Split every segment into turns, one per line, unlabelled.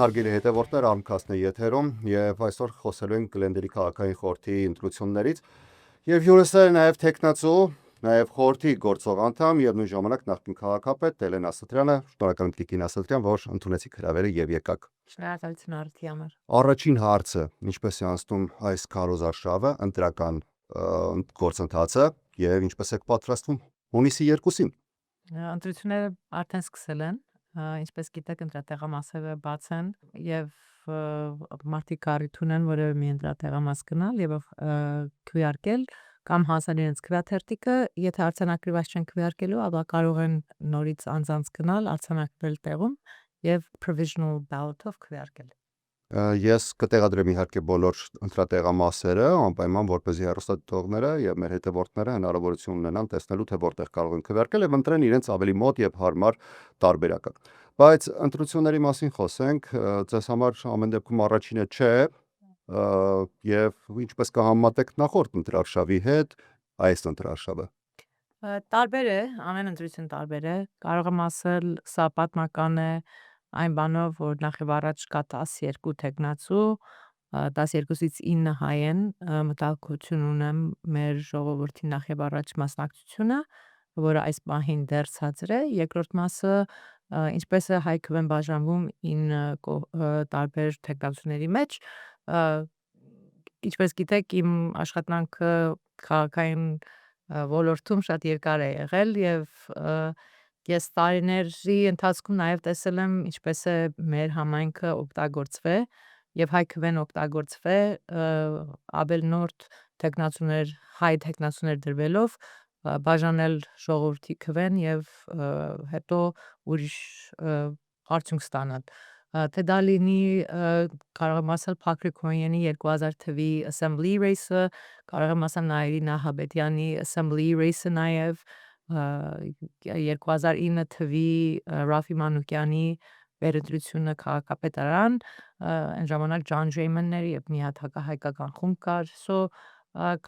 հարգելի հետևորդներ, Armcast-ն է եթերում եւ այսօր խոսելու ենք Գլենդերի քաղաքային խորհրդի ընտրություններից եւ հյուրս է նաեւ տեխնացու, նաեւ խորհրդի գործող անդամ եւ նույն ժամանակ նախկին քաղաքապետ Էլեն Ասատրյանը։ Շնորհակալ եմ Տիկին Ասատրյան, որ ընդունեցիք հրավերը եւ եկաք։
Շնորհակալություն արդի համար։
Առաջին հարցը՝ ինչպես է անցնում այս քարոզարշավը, ընտրական գործընթացը եւ ինչպես եք պատրաստվում հունիսի 2-ին։
Ընտրությունները արդեն սկսել են, ինչպես գիտեք, ընտրատեղամասերը բաց են եւ մարդիկ կարիք ունեն որևէ մի ընտրատեղամաս գնալ եւ քվեարկել կամ հասնել իրենց քվեաթերթիկը, եթե արձանագրված չեն քվեարկելու, ապա կարող են նորից անձանց գնալ, արձանագրել տեղում եւ provisional ballot-ով քվեարկել։
Ես կտեղադրեմ իհարկե բոլոր ընտրատեղամասերը, անպայման որպեսզի հեռուստադիտողները եւ մեր հետևորդները հնարավորություն ունենան տեսնելու թե որտեղ կարող են քվեարկել եւ ընտրեն իրենց ավելի մոտ եւ հարմար տարբերակը։ Բայց ընտրությունների մասին խոսենք, ձեզ համար ամեն դեպքում առաջինը չէ, եւ ինչպես կհամեմատեք նախորդ ընտրարշավի հետ այս ընտրարշավը։
Տարբեր է, ամեն ընտրություն տարբեր է, կարող եմ ասել, սա պատմական է այն բանով, որ նախ եւ առաջ կա 12 տեխնացու, 12-ից 9 հայ են, մտահոգություն ունեմ մեր ժողովրդի նախ եւ առաջ մասնակցությունը, որը այս պահին դեռ ցածր է, երկրորդ մասը ինչպես է հայ քվեն բաժանվում 9 տարբեր տեխնացուների մեջ, ինչպես գիտեք, իմ աշխատանքը քաղաքային ոլորտում շատ երկար է եղել եւ ես տարիների ընթացքում նաև տեսել եմ ինչպես է մեր համայնքը օգտագործվել եւ հայ քվեն օգտագործվել ավելնորդ տեխնացուներ, հայ տեխնացուներ դրվելով բաժանել ժողովրդի քվեն եւ հետո ուրիշ արդյունք ստանալ։ Թե դա լինի կարող եմ ասել Փաքրիկ Հոյենի 2000 թվի Assembly Race-ը, կարող եմ ասել Նաիրի Նահաբետյանի Assembly Race-ը նաև 2009 թվի Ռաֆի Մանուկյանի վերընտրությունը քաղաքապետարան, այն ժամանակ Ջոն Ջեյմենների եւ մի հատ հակահայկական խումբ կար,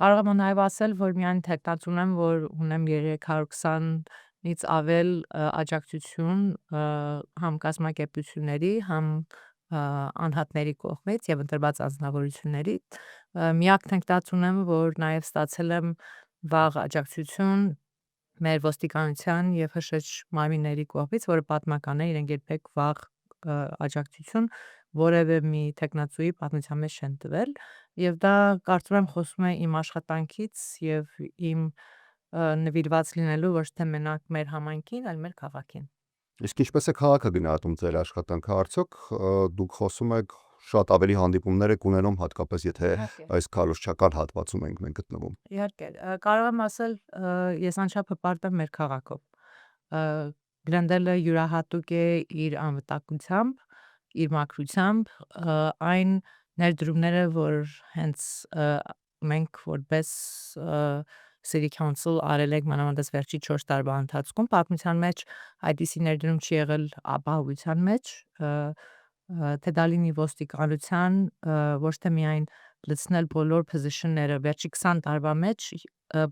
կարող եմ նաև ասել, որ միայն տեխնաց ունեմ, որ ունեմ 320-ից ավել աջակցություն համ կազմակերպությունների, համ անհատների կողմից եւ ընտրված անձնավորությունների։ Միակ տեխնաց ունեմ, որ նաև ստացել եմ վաղ աջակցություն մեր ոստիկանության եւ հշշ մարմինների կողմից, որը պատմական է, իրենք երբեք վաղ աջակցություն որևէ մի տեխնացուի պատմության մեջ չեն տվել եւ դա կարծում եմ խոսում է իմ աշխատանքից եւ իմ նվիրված լինելու ոչ թե մենակ մեր համայնքին, այլ մեր քաղաքին։
Իսկ ինչպես է քաղաքը գնահատում ձեր աշխատանքը, արդյոք դուք խոսում եք շատ ավելի հանդիպումներ եք ունենում, հատկապես եթե այս քարոզչական հատվածում ենք մենք գտնվում։
Իհարկե, կարող եմ ասել, ես անչափ հպարտ եմ մեր քաղաքով։ Գլենդելը յուրահատուկ է իր անվտանգությամբ, իր մաքրությամբ, այն ներդրումները, որ հենց մենք որպես City Council արել ենք մանավանդս վերջի 4 տարվա ընթացքում, պատմության մեջ այդպիսի ներդրում չի եղել ապահովության մեջ, թե դա լինի ոստիկանության, ոչ թե միայն լցնել բոլոր position-ները վերջի 20 տարվա մեջ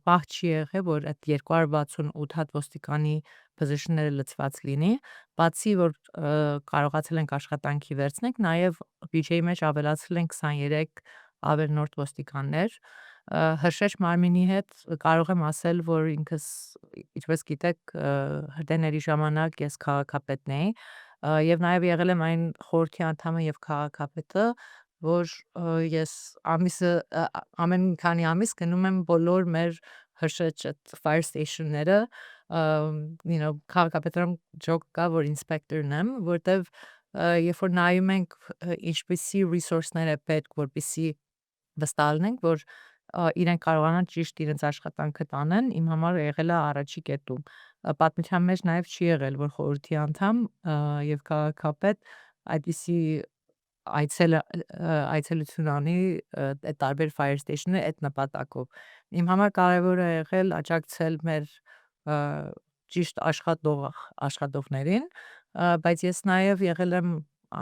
պահ չի եղել, որ այդ 268 հատ ոստիկանի position-ները լցված լինի, բացի որ կարողացել ենք աշխատանքի վերցնենք, նաև բյուջեի մեջ ավելացրել ենք 23 ավելնորդ ոստիկաններ, հրշեջ մարմինի հետ կարող եմ ասել, որ ինքս ինչպես գիտեք հրդեհների ժամանակ ես քաղաքապետն էի եւ նաև եղել եմ այն խորհրդի անդամը եւ քաղաքապետը, որ ես ամեն քանի ամիս գնում եմ բոլոր մեր հրշեջ fire station-ները, քաղաքապետարան ջոկ կա, որ ինսպեկտորն եմ, որտեվ երբ որ նայում ենք ինչպիսի resource-ներ է պետք, որպեսզի վստահ լինենք, որ իրենք կարողանան ճիշտ իրենց աշխատանքը տանեն, իմ համար եղել է առաջի կետում։ Պատմության մեջ նաև չի եղել, որ խորհրդի անդամ եւ քաղաքապետ այդպիսի այցելություն անի այդ տարբեր fire station-ները այդ նպատակով։ Իմ համար կարևոր է եղել աջակցել մեր ճիշտ աշխատողներին, բայց ես նաև եղել եմ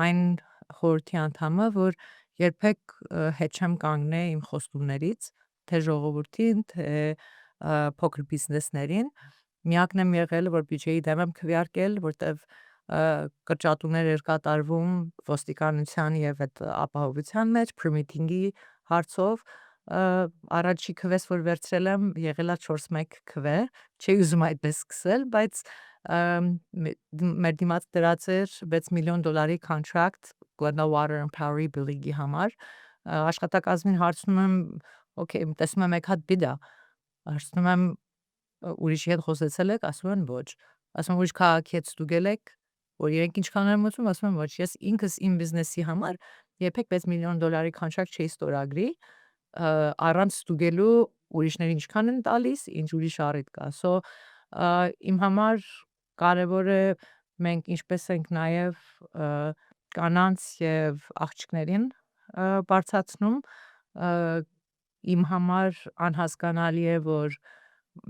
այն խորհրդի անդամը, որ երբեք հետ չեմ կանգնել իմ խոստումներից, թե ժողովրդին, թե փոքր բիզնեսներին։ Միակն եմ եղել, որ բյուջեի դեմ եմ քվեարկել, որտեվ կրճատումներ էր կատարվում ոստիկանության եւ այդ ապահովության մեջ permitting-ի հարցով առաջի քվես որ վերցրել եմ եղել է 4-1 քվե չի ուզում այդպես սկսել բայց մեր դիմաց դրած էր $6 միլիոն contract Glendale Water and Power Building-ի համար աշխատակազմին հարցնում եմ okay տեսնում եմ եք հատ բիդա հարցնում եմ ուրիշի հետ խոսեցել եք ասում են ոչ ասում եմ ուրիշ քաղաքի հետ ստուգել եք որ իրենք ինչքան են մտնում ասում եմ ոչ ես ինքս իմ բիզնեսի համար երբեք $6 միլիոն contract չէի ստորագրի առանց ստուգելու ուրիշները ինչքան են տալիս ինչ ուրիշ առիթ կա so իմ համար կարևոր է մենք ինչպես ենք նաև կանանց եւ աղջիկներին բարձրացնում իմ համար անհասկանալի է որ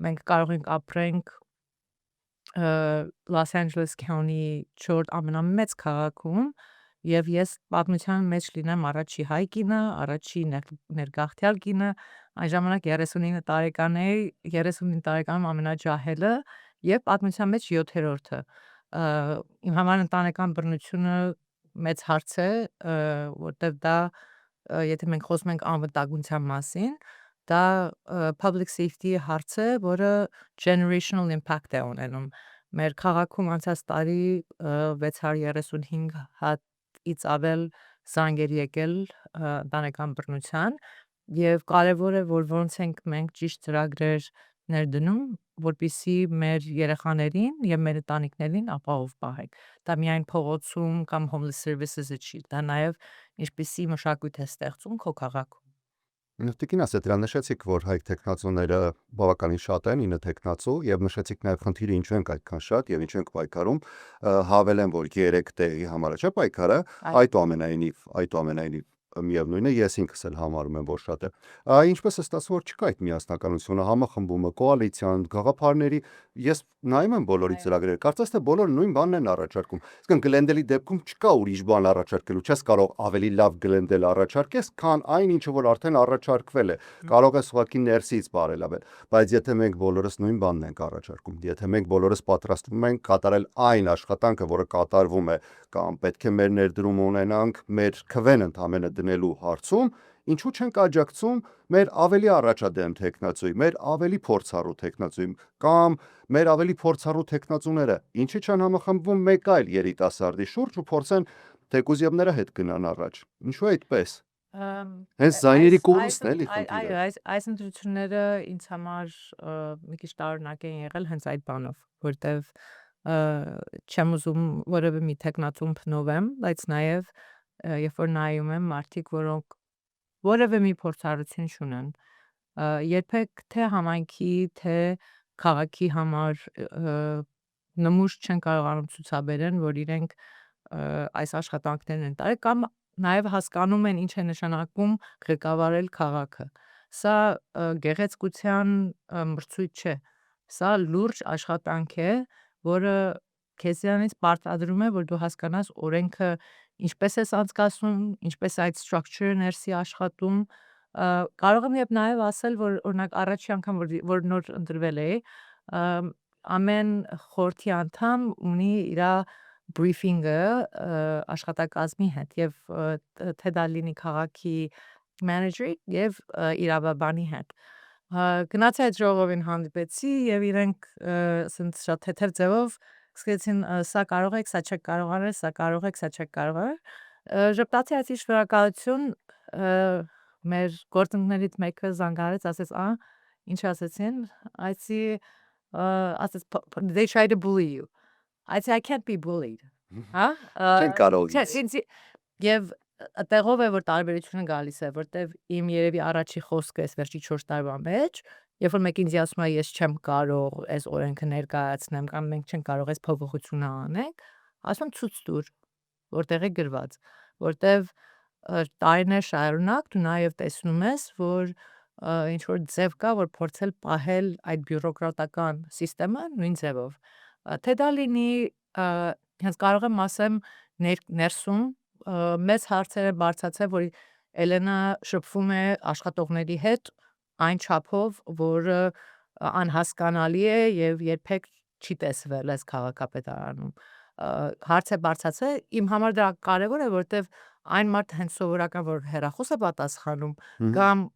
մենք կարող ենք ապրենք Los Angeles County 4 ամենամեծ քաղաքում եւ ես պատմության մեջ լինեմ առաջի հայ կինը, առաջի ներգաղթյալ կինը, այն ժամանակ 39 տարեկան էի, 39 տարեկանում ամենաջահելը եւ պատմության մեջ 7-րդը։ Իմ համար ընտանեկան բռնությունը մեծ հարց է, որտեղ դա եթե մենք խոսում ենք անվտանգության մասին, դա public safety հարց է, որը generational impact է ունենում։ Մեր քաղաքում անցած տարի 635 հատից ավել զանգեր եկել ընտանեկան բռնության եւ կարեւոր է որ ոնց ենք մենք ճիշտ ծրագրեր ներդնում, որպեսզի մեր երեխաներին եւ մեր ընտանիքներին ապահով պահենք։ Դա միայն փողոցում կամ homeless services-ը չի, դա նաեւ ինչպեսի մշակույթ է ստեղծում քո քաղաքում։
Տիկին Ասետրյան նշեցիք, որ հայք տեխնացուները բավականին շատ են, 9 տեխնացու եւ նշեցիք նաեւ խնդիրը ինչու ենք այդքան շատ եւ ինչու ենք պայքարում, հավելեմ, որ 3 տեղի համար է չէ պայքարը, այդուամենայնիվ միևնույն է, ես ինքս էլ համարում եմ, որ շատ է։ Ինչպես է ստացվում, որ չկա այդ միասնականությունը, համախմբումը, կոալիցիան, գաղափարների, ես նայում եմ բոլորի ծրագրերը, կարծես թե բոլորը նույն բանն են առաջարկում։ Իսկն Գլենդելի դեպքում չկա ուրիշ բան առաջարկելու, չես կարող ավելի լավ Գլենդել առաջարկես, քան այն, ինչը որ արդեն առաջարկվել է։ Կարող ես ուղղակի ներսից բարելավել, բայց եթե մենք բոլորս նույն բանն ենք առաջարկում, եթե մենք բոլորս պատրաստվում ենք կատարել այն աշխատանքը, որը կատարվում է, կամ պետք է մեր ներդրումը ունենանք մեր քվեն ընդամենը դնելու հարցում, ինչու չենք աջակցում մեր ավելի առաջադեմ տեխնացուի, մեր ավելի փորձառու տեխնացուի կամ մեր ավելի փորձառու տեխնացուները, ինչի չեն համախմբվում մեկ այլ երիտասարդի շուրջ ու փորձեն թեկուզ եւ նրա հետ գնան առաջ։ Ինչու այդպես։ Հենց զայների կորուստն էլի խնդիրը։
Այո, այս ընտրությունները ինձ համար մի քիչ տարօրինակ են եղել հենց այդ բանով, որտեվ չեմ ուզում որևէ մի տեխնացուն փնովեմ, բայց նաև երբ որ նայում եմ մարդիկ, որոնք որևէ մի փորձառություն չունեն, երբեք թե համայնքի, թե քաղաքի համար նմուշ չեն կարողանում ցուցաբերեն, որ իրենք այս աշխատանքներն են տարել կամ նաև հասկանում են ինչ է նշանակում ղեկավարել քաղաքը։ Սա գեղեցկության մրցույթ չէ։ Սա լուրջ աշխատանք է, որը քեզանից պարտադրում է, որ դու հասկանաս օրենքը ինչպես ես անցկացնում, ինչպես այդ structure-ը ներսի աշխատում։ Կարող եմ եւ նաեւ ասել, որ օրինակ առաջի անգամ որ նոր ընտրվել էի, ամեն խորհրդի անդամ ունի իր briefing-ը աշխատակազմի հետ եւ թե դա լինի քաղաքի manager-ի եւ իրավաբանի հետ։ Գնացի այդ ժողովին հանդիպեցի եւ իրենք ասենց շատ թեթև ձևով սկսեցին սա կարող եք, սա չեք կարող անել, սա կարող եք, սա չեք կարող անել։ Ժպտացի ասի շնորհակալություն մեր գործընկերներից մեկը զանգարեց, ասեց, ինչ ասեցին, այսի ասեց they try to bully you. I say I can't be bullied. Հա?
Չեն կարող։
Եվ այդտեղով է որ տարբերությունը գալիս է, որտեվ իմ երևի առաջի խոսքը էս վերջի 4 տարվա մեջ, երբ որ մեկին ասում է ես չեմ կարող այս օրենքը ներկայացնեմ կամ մենք չենք կարող այս փոփոխությունը անենք, ասում ցույց տուր, որտեղ է գրված, որտեվ տարիներ շարունակ դու նաև տեսնում ես, որ ինչ որ ձև կա, որ փորձել պահել այդ բյուրոկրատական համակարգը նույն ձևով։ Թե դա լինի, հենց կարող եմ ասեմ ներսում մեծ հարցեր է բարձրացել, որ Էլենա շփվում է աշխատողների հետ այն չափով, որը անհասկանալի է եւ երբեք չի տեսվել այս քաղաքապետարանում։ հարց է բարձրացել, իմ համար դա կարևոր է, որտեվ այն մարդ հենց սովորական որ հեռախոս է պատասխանում կամ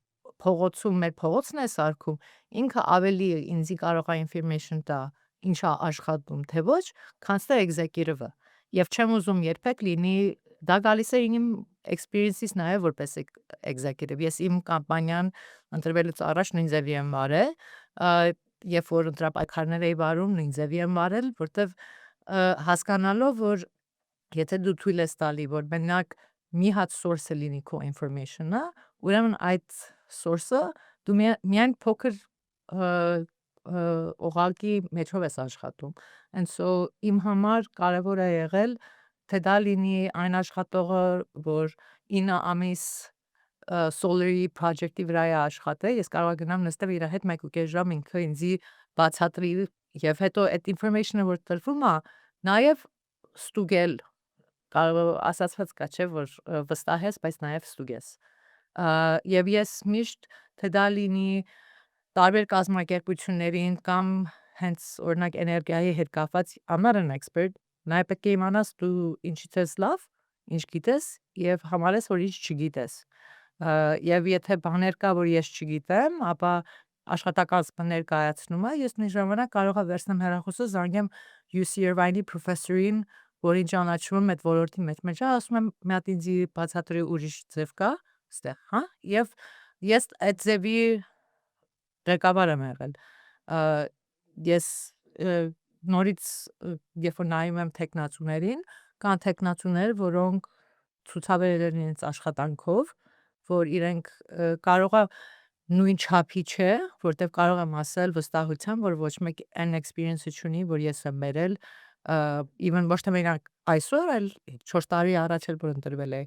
փողոցում մեր փողոցն է սարքում, ինքը ավելի ինձի կարող է information տա, ինչա աշխատում, թե ոչ, քան թե executive-ը։ Եվ չեմ ուզում երբեք լինի, դա գալիս է իմ experience-ից նաև որպես executive։ Ես իմ կամպանիան ընտրվելուց առաջ նույն ձևի եմ վարել, երբ որ ընտրապայքարներ էի վարում, նույն ձևի եմ վարել, որտեվ հասկանալով, որ եթե դու թույլ ես տալի, որ մենակ մի հատ source-ը լինի քո information-ը, ուրեմն այդ source-ը դու միայն փոքր օղակի մեջով ես աշխատում։ And so իմ համար կարևոր է եղել, թե դա լինի այն աշխատողը, որ 9 ամիս Solar-ի project-ի վրա է աշխատել, ես կարող գնամ նստել իր հետ 1.5 ժամ ինքը ինձի բացատրի եւ հետո այդ information-ը որ տրվում է, նաև ստուգել կարող ասացված կա չէ որ վստահես, բայց նաև ստուգես։ Եվ ես միշտ թե դա լինի տարբեր կազմակերպություններին կամ հենց օրինակ էներգիայի հետ կապված I'm not an expert, նաև պետք է իմանաս դու ինչից ես լավ, ինչ գիտես եւ համարես որ ինչ չգիտես։ Եվ եթե բաներ կա որ ես չգիտեմ, ապա աշխատակազմը ներկայացնում է, ես մի ժամանակ կարող եմ վերցնեմ հեռախոսը, զանգեմ UC Irvine-ի professor-ին, որին ճանաչում եմ այդ ոլորտի մեջ, ասում եմ մի հատ ինձ բացատրի ուրիշ ձև կա, ստեղ, հա, եւ ես այդ ձևի ղեկավար եմ եղել։ Ես նորից երբ որ նայում եմ տեխնացուներին, կան տեխնացուներ, որոնք ցուցաբերել են իրենց աշխատանքով, որ իրենք կարող է նույն չափի չէ, որտեվ կարող եմ ասել վստահությամբ, որ ոչ մեկ այն experience-ը չունի, որ ես եմ բերել, even ոչ թե մենակ այսօր, այլ 4 տարի առաջ էլ որ ընտրվել է,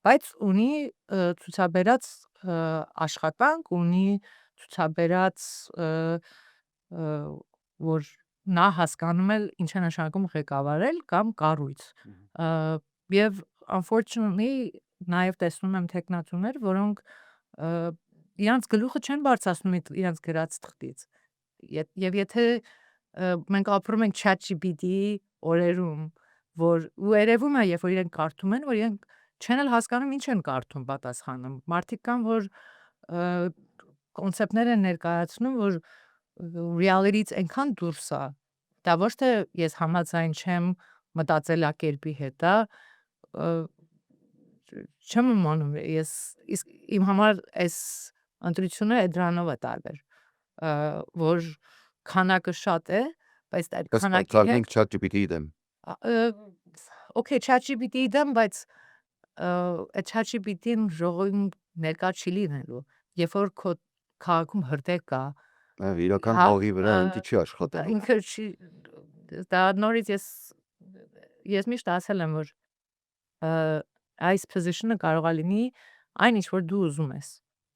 բայց ունի ցուցաբերած աշխատանք, ունի ցուցաբերած որ նա հասկանում է ինչ է նշանակում ղեկավարել կամ կառույց։ Եվ unfortunately նաև տեսնում եմ տեխնացուներ, որոնք իրանց գլուխը չեն բարձրացնում իրանց գրած թղթից։ Եվ եթե մենք ապրում ենք ChatGPT-ի օրերում, որ ու երևում է, երբ որ իրենք կարդում են, որ իրենք չեն էլ հասկանում ինչ են կարդում պատասխանում։ Մարդիկ կան, որ կոնցեպտներ են ներկայացնում, որ reality-ից այնքան դուրս է։ Դա ոչ թե ես համաձայն չեմ մտածելակերպի հետ, դա չեմ իմանում, ես իսկ իմ համար այս ընտրությունը դրանով է տարբեր, որ քանակը շատ է, բայց այդ քանակի
հետ ChatGPT-ի դեմ։
Okay, ChatGPT-ի դեմ, բայց այդ ChatGPT-ին ժողովին ներկա չի լինելու, երբ որ քո քաղաքում հրդեհ կա,
իրական հողի վրա ինքը չի աշխատում։
Ինքը չի դա նորից ես միշտ ասել եմ, որ այս position-ը կարող է լինի այն ինչ որ դու ուզում ես։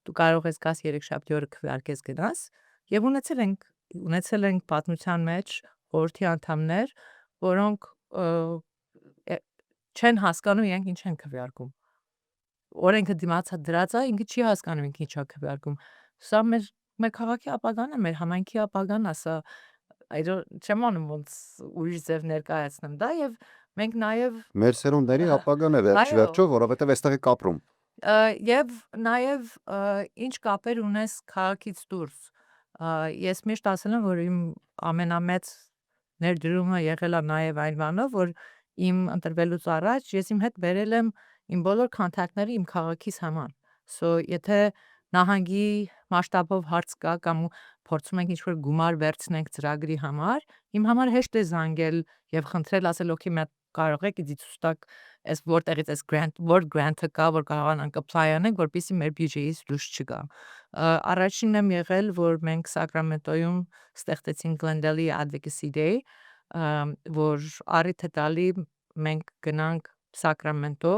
Դու կարող ես գաս 3-շաբթի օրը քվեարկես գնաս եւ ունեցել ենք պատմության մեջ խորհրդի անդամներ, որոնք չեն հասկանում իրենք ինչ են քվեարկում։ Օրենքը դիմացա դրած է, ինքը չի հասկանում ինքը ինչա քվեարկում։ Սա մեր քաղաքի ապագան է, մեր համայնքի ապագան է, սա չեմ անում ոնց ուրիշ ձև ներկայացնեմ դա եւ մենք նաեւ
մեր սերունդների ապագան է վերջո, որովհետեւ այստեղ է կապրում։
Եվ նաեւ ինչ կապեր ունես քաղաքից դուրս։ Ես միշտ ասել եմ, որ իմ ամենամեծ ներդրումը եղել է նաեւ այն բանը, որ իմ ընտրվելուց առաջ ես իմ հետ բերել եմ իմ բոլոր կոնտակտները իմ քաղաքից համար։ So եթե նահանգի մասշտաբով հարց կա կամ փորձում ենք ինչ-որ գումար վերցնենք ծրագրի համար, իմ համար հեշտ է զանգել եւ խնդրել, ասել օքեյ մենք կարող եք իդի ցույց տաք այս որտեղից այս grant-ը կա, որ կարողանանք apply անենք, որպեսզի մեր բյուջեից դուրս չգա։ Առաջինն եմ եղել, որ մենք Սակրամենտոյում ստեղծեցինք Glendale Advocacy Day, որ առիթ է տալի մենք գնանք Սակրամենտո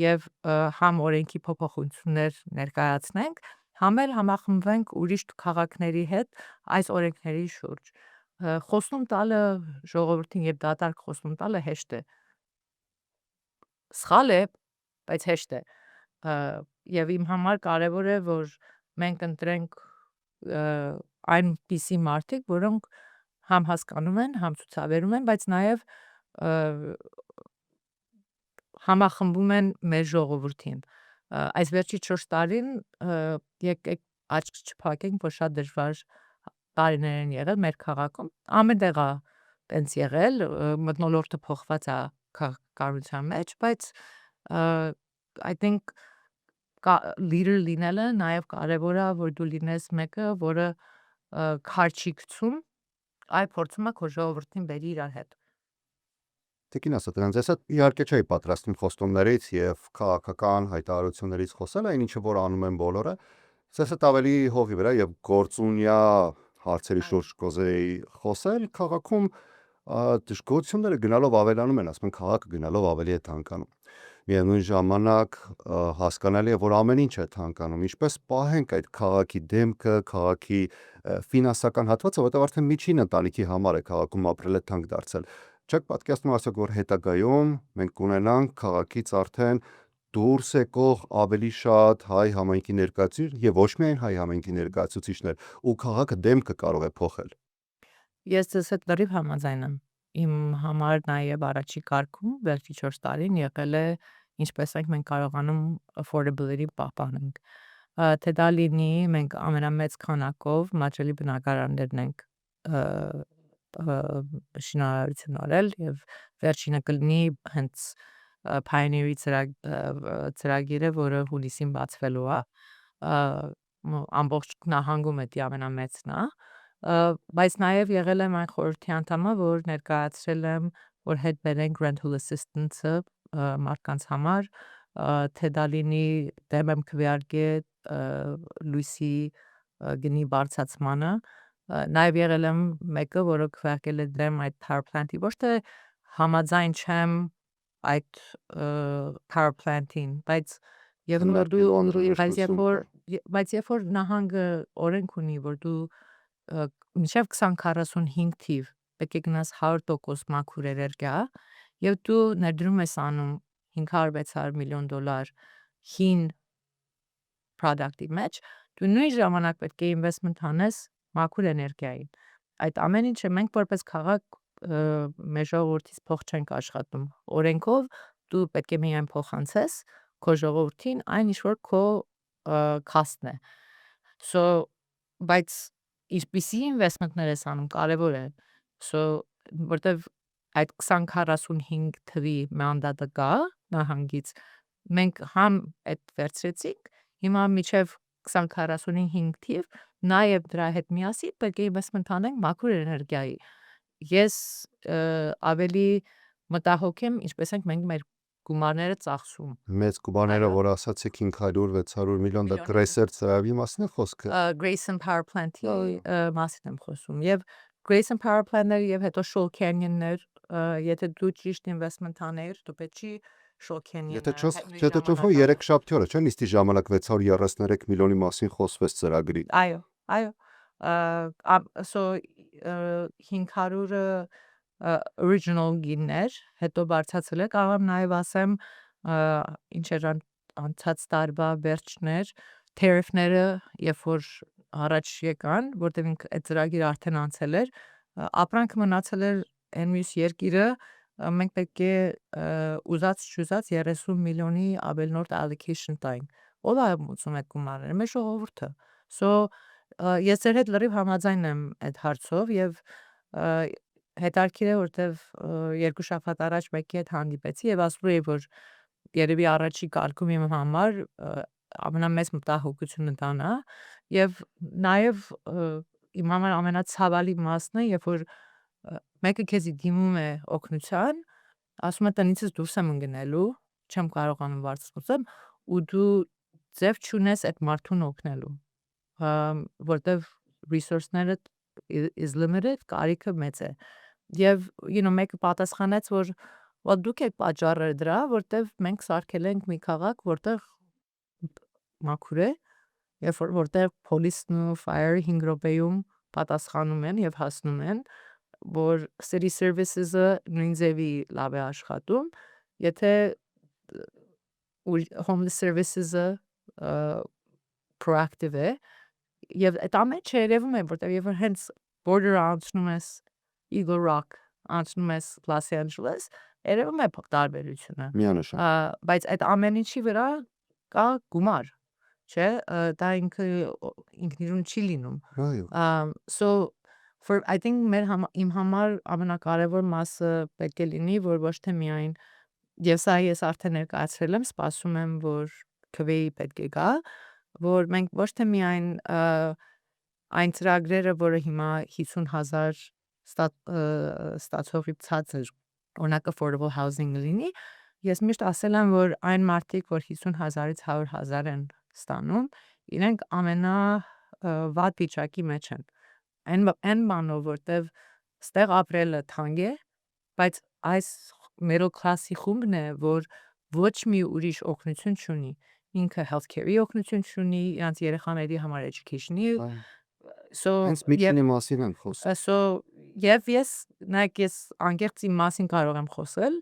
եւ համ օրենքի փոփոխություններ ներկայացնենք, համ էլ համախմբվենք ուրիշ քաղաքների հետ այս օրենքների շուրջ։ Խոստում տալը ժողովրդին եւ դատարկ խոստում տալը հեշտ է։ Սխալ է, բայց հեշտ է։ Եվ իմ համար կարևոր է, որ մենք ընտրենք այնպիսի մարդիկ, որոնք համ հասկանում են, համ ցուցաբերում են, բայց նաեւ համախմբում են մեր ժողովրդին։ Այս վերջի 4 տարին եկեք աչք չփակենք, որ շատ դժվար տարիներ են եղել մեր քաղաքում։ Ամենտեղ է տենց եղել, մթնոլորտը փոխված է քաղաքականության մեջ, բայց I think leader լինելը նաև կարևոր է, որ դու լինես մեկը, որը քար չի գցում, այլ փորձում է քո ժողովրդին բերի իրար հետ։
Տիկին Ասատրյան, ես իհարկե չէի պատրաստվում խոստումներից եւ քաղաքական հայտարարություններից խոսել, այն ինչը որ անում են բոլորը, ես ավելի հողի վրա եւ գործունյա հարցերի շուրջ կոզեի խոսել, քաղաքում դժգոհությունները գնալով ավելանում են, ասում են քաղաքը գնալով ավելի է թանկանում։ Միևնույն ժամանակ հասկանալի է, որ ամեն ինչ է թանկանում, ինչպես պահենք այդ քաղաքի դեմքը, քաղաքի ֆինանսական հատվածը, որտեղ արդեն միջին ընտանիքի համար է քաղաքում ապրելը թանկ դարձել։ Չեք պատկերացնում ասեք, որ հետագայում մենք կունենանք քաղաքից արդեն դուրս եկող ավելի շատ հայ համայնքի ներկայացուցիչներ եւ ոչ միայն հայ համայնքի ներկայացուցիչներ, ու քաղաքը դեմքը կարող է փոխել։
Ես ձեզ հետ լրիվ համաձայն եմ։ Իմ համար նաև առաջի կարգում վերջի 4 տարին եղել է ինչպես մենք կարողանում affordability պահպանենք։ Թե դա լինի մենք ամենամեծ քանակով մատչելի բնակարաններն ենք շինարարություն արել եւ վերջինը կլինի հենց Pioneer-ի ծրագիրը, որը հունիսին բացվելու է, ամբողջ նահանգում է ամենամեծն է, բայց նաև եղել եմ այն խորհրդի անդամը, որ ներկայացրել եմ, որ հետ բերենք rental assistance-ը մարդկանց համար, թե դա լինի դեմ եմ քվեարկել լույսի գնի բարձրացմանը, նաև եղել եմ մեկը, որը քվեարկել է դեմ այդ power plant-ի, ոչ թե համաձայն չեմ այդ power plant-ին, բայց երբ որ նահանգը օրենք ունի, որ դու մինչև 2045 թիվ պետք է գնաս 100% մաքուր էներգիա, եւ դու ներդրում ես անում $500-600 միլիոն հին product-ի մեջ, դու նույն ժամանակ պետք է investment անես մաքուր էներգիային։ Այդ ամեն ինչը մենք որպես քաղաք մեր ժողովրդից փող չենք աշխատում։ Օրենքով դու պետք է միայն փոխանցես քո ժողովրդին այն ինչ որ քո cost-ն է։ So բայց ինչպիսի investment-ներ ես անում կարևոր է։ So որտեվ այդ 2045 թվի մանդատը կա նահանգից, մենք համ այդ վերցրեցինք, հիմա միջև 2045 թիվ նաև դրա հետ միասին պետք է investment անենք մաքուր էներգիայի։ Ես ավելի մտահոգ եմ, ինչպես ենք մենք մեր գումարները ծախսում։
Մեծ գումարները, որ ասացիք 500-600 միլիոն, դա Gracer ծրագրի մասին է խոսքը։
Grayson Power Plant-ի մասին եմ խոսում։ Եվ Grayson Power Plant-ները եւ հետո Shoal Canyon-ներ, եթե դու ճիշտ investment անեիր, դու պետք չի Shoal Canyon-ը։
Եթե ճոխո 3 շաբթի օրը, չէ՞, նիստի ժամանակ 633 միլիոնի մասին խոսվեց ծրագրի։
Այո։ So 500-ը original գիններ, հետո բարձացել է, կարող եմ նաև ասեմ ինչ էր անցած տարվա վերջներ, tariff-ները, երբ որ առաջ եկան, որտեղ այդ ծրագիրը արդեն անցել էր, ապրանքը մնացել էր այն մյուս երկիրը, մենք պետք է ուզած չուզած 30 միլիոնի ավելնորդ allocation տայինք։ Ո՞վ է ուզում այդ գումարները, մեր ժողովուրդը։ So ես ձեր հետ լրիվ համաձայն եմ այդ հարցով եւ հետաքրքիր է, որտեվ 2 շաբաթ առաջ մեկի հետ հանդիպեցի եւ ասում էի, որ երևի առաջի կարգում իմ համար ամենամեծ մտահոգությունը դա է եւ նաեւ իմ համար ամենացավալի մասն է, երբ որ մեկը քեզի դիմում է օգնության, ասում է տնիցս դուրս եմ ընկնելու, չեմ կարողանում բարձրացնել ու դու ձև չունես այդ մարդուն օգնելու, որտեվ resource-ները is limited, կարիքը մեծ է։ Եվ մեկը պատասխանեց, որ դուք եք պատճառը դրա, որտեվ մենք սարքել ենք մի քաղաք, որտեղ մաքուր է, որտեղ police-ն ու fire 5 րոպեում պատասխանում են եւ հասնում են, որ city services-ը նույն ձևի լավ է աշխատում, եթե homeless services-ը proactive է, եւ այդ ամենը երևում է, որտեղ երբ որ հենց border-ը անցնում ես Eagle Rock անցնում ես Los Angeles, երևում է տարբերությունը։
Միանշան։
Բայց այդ ամեն ինչի վրա կա գումար, չէ՞, դա ինքնիրուն չի լինում։
Այո։
So I think իմ համար ամենակարևոր մասը պետք է լինի, որ ոչ թե միայն եւ սա ես արդեն ներկայացրել եմ, սպասում եմ, որ քվեի պետք է գա, որ մենք ոչ թե միայն այն ծրագրերը, որը հիմա 50,000 ստացողի ցածր, օրինակ affordable housing լինի, ես միշտ ասել եմ, որ այն մարդիկ, որ 50,000-ից 100,000 են ստանում, իրենք վատ վիճակի մեջ են։ Այն բանով, որտեվ ստեղ ապրելը թանկ է, բայց այս middle class-ի խումբն է, որ ոչ մի ուրիշ օգնություն չունի։ Ինքը healthcare-ի օգնություն չունի, իրանց երեխաների համար education-ի,
Հենց միտքնի մասին եմ խոսում։
So եւ ես անկեղծ իմ մասին կարող եմ խոսել,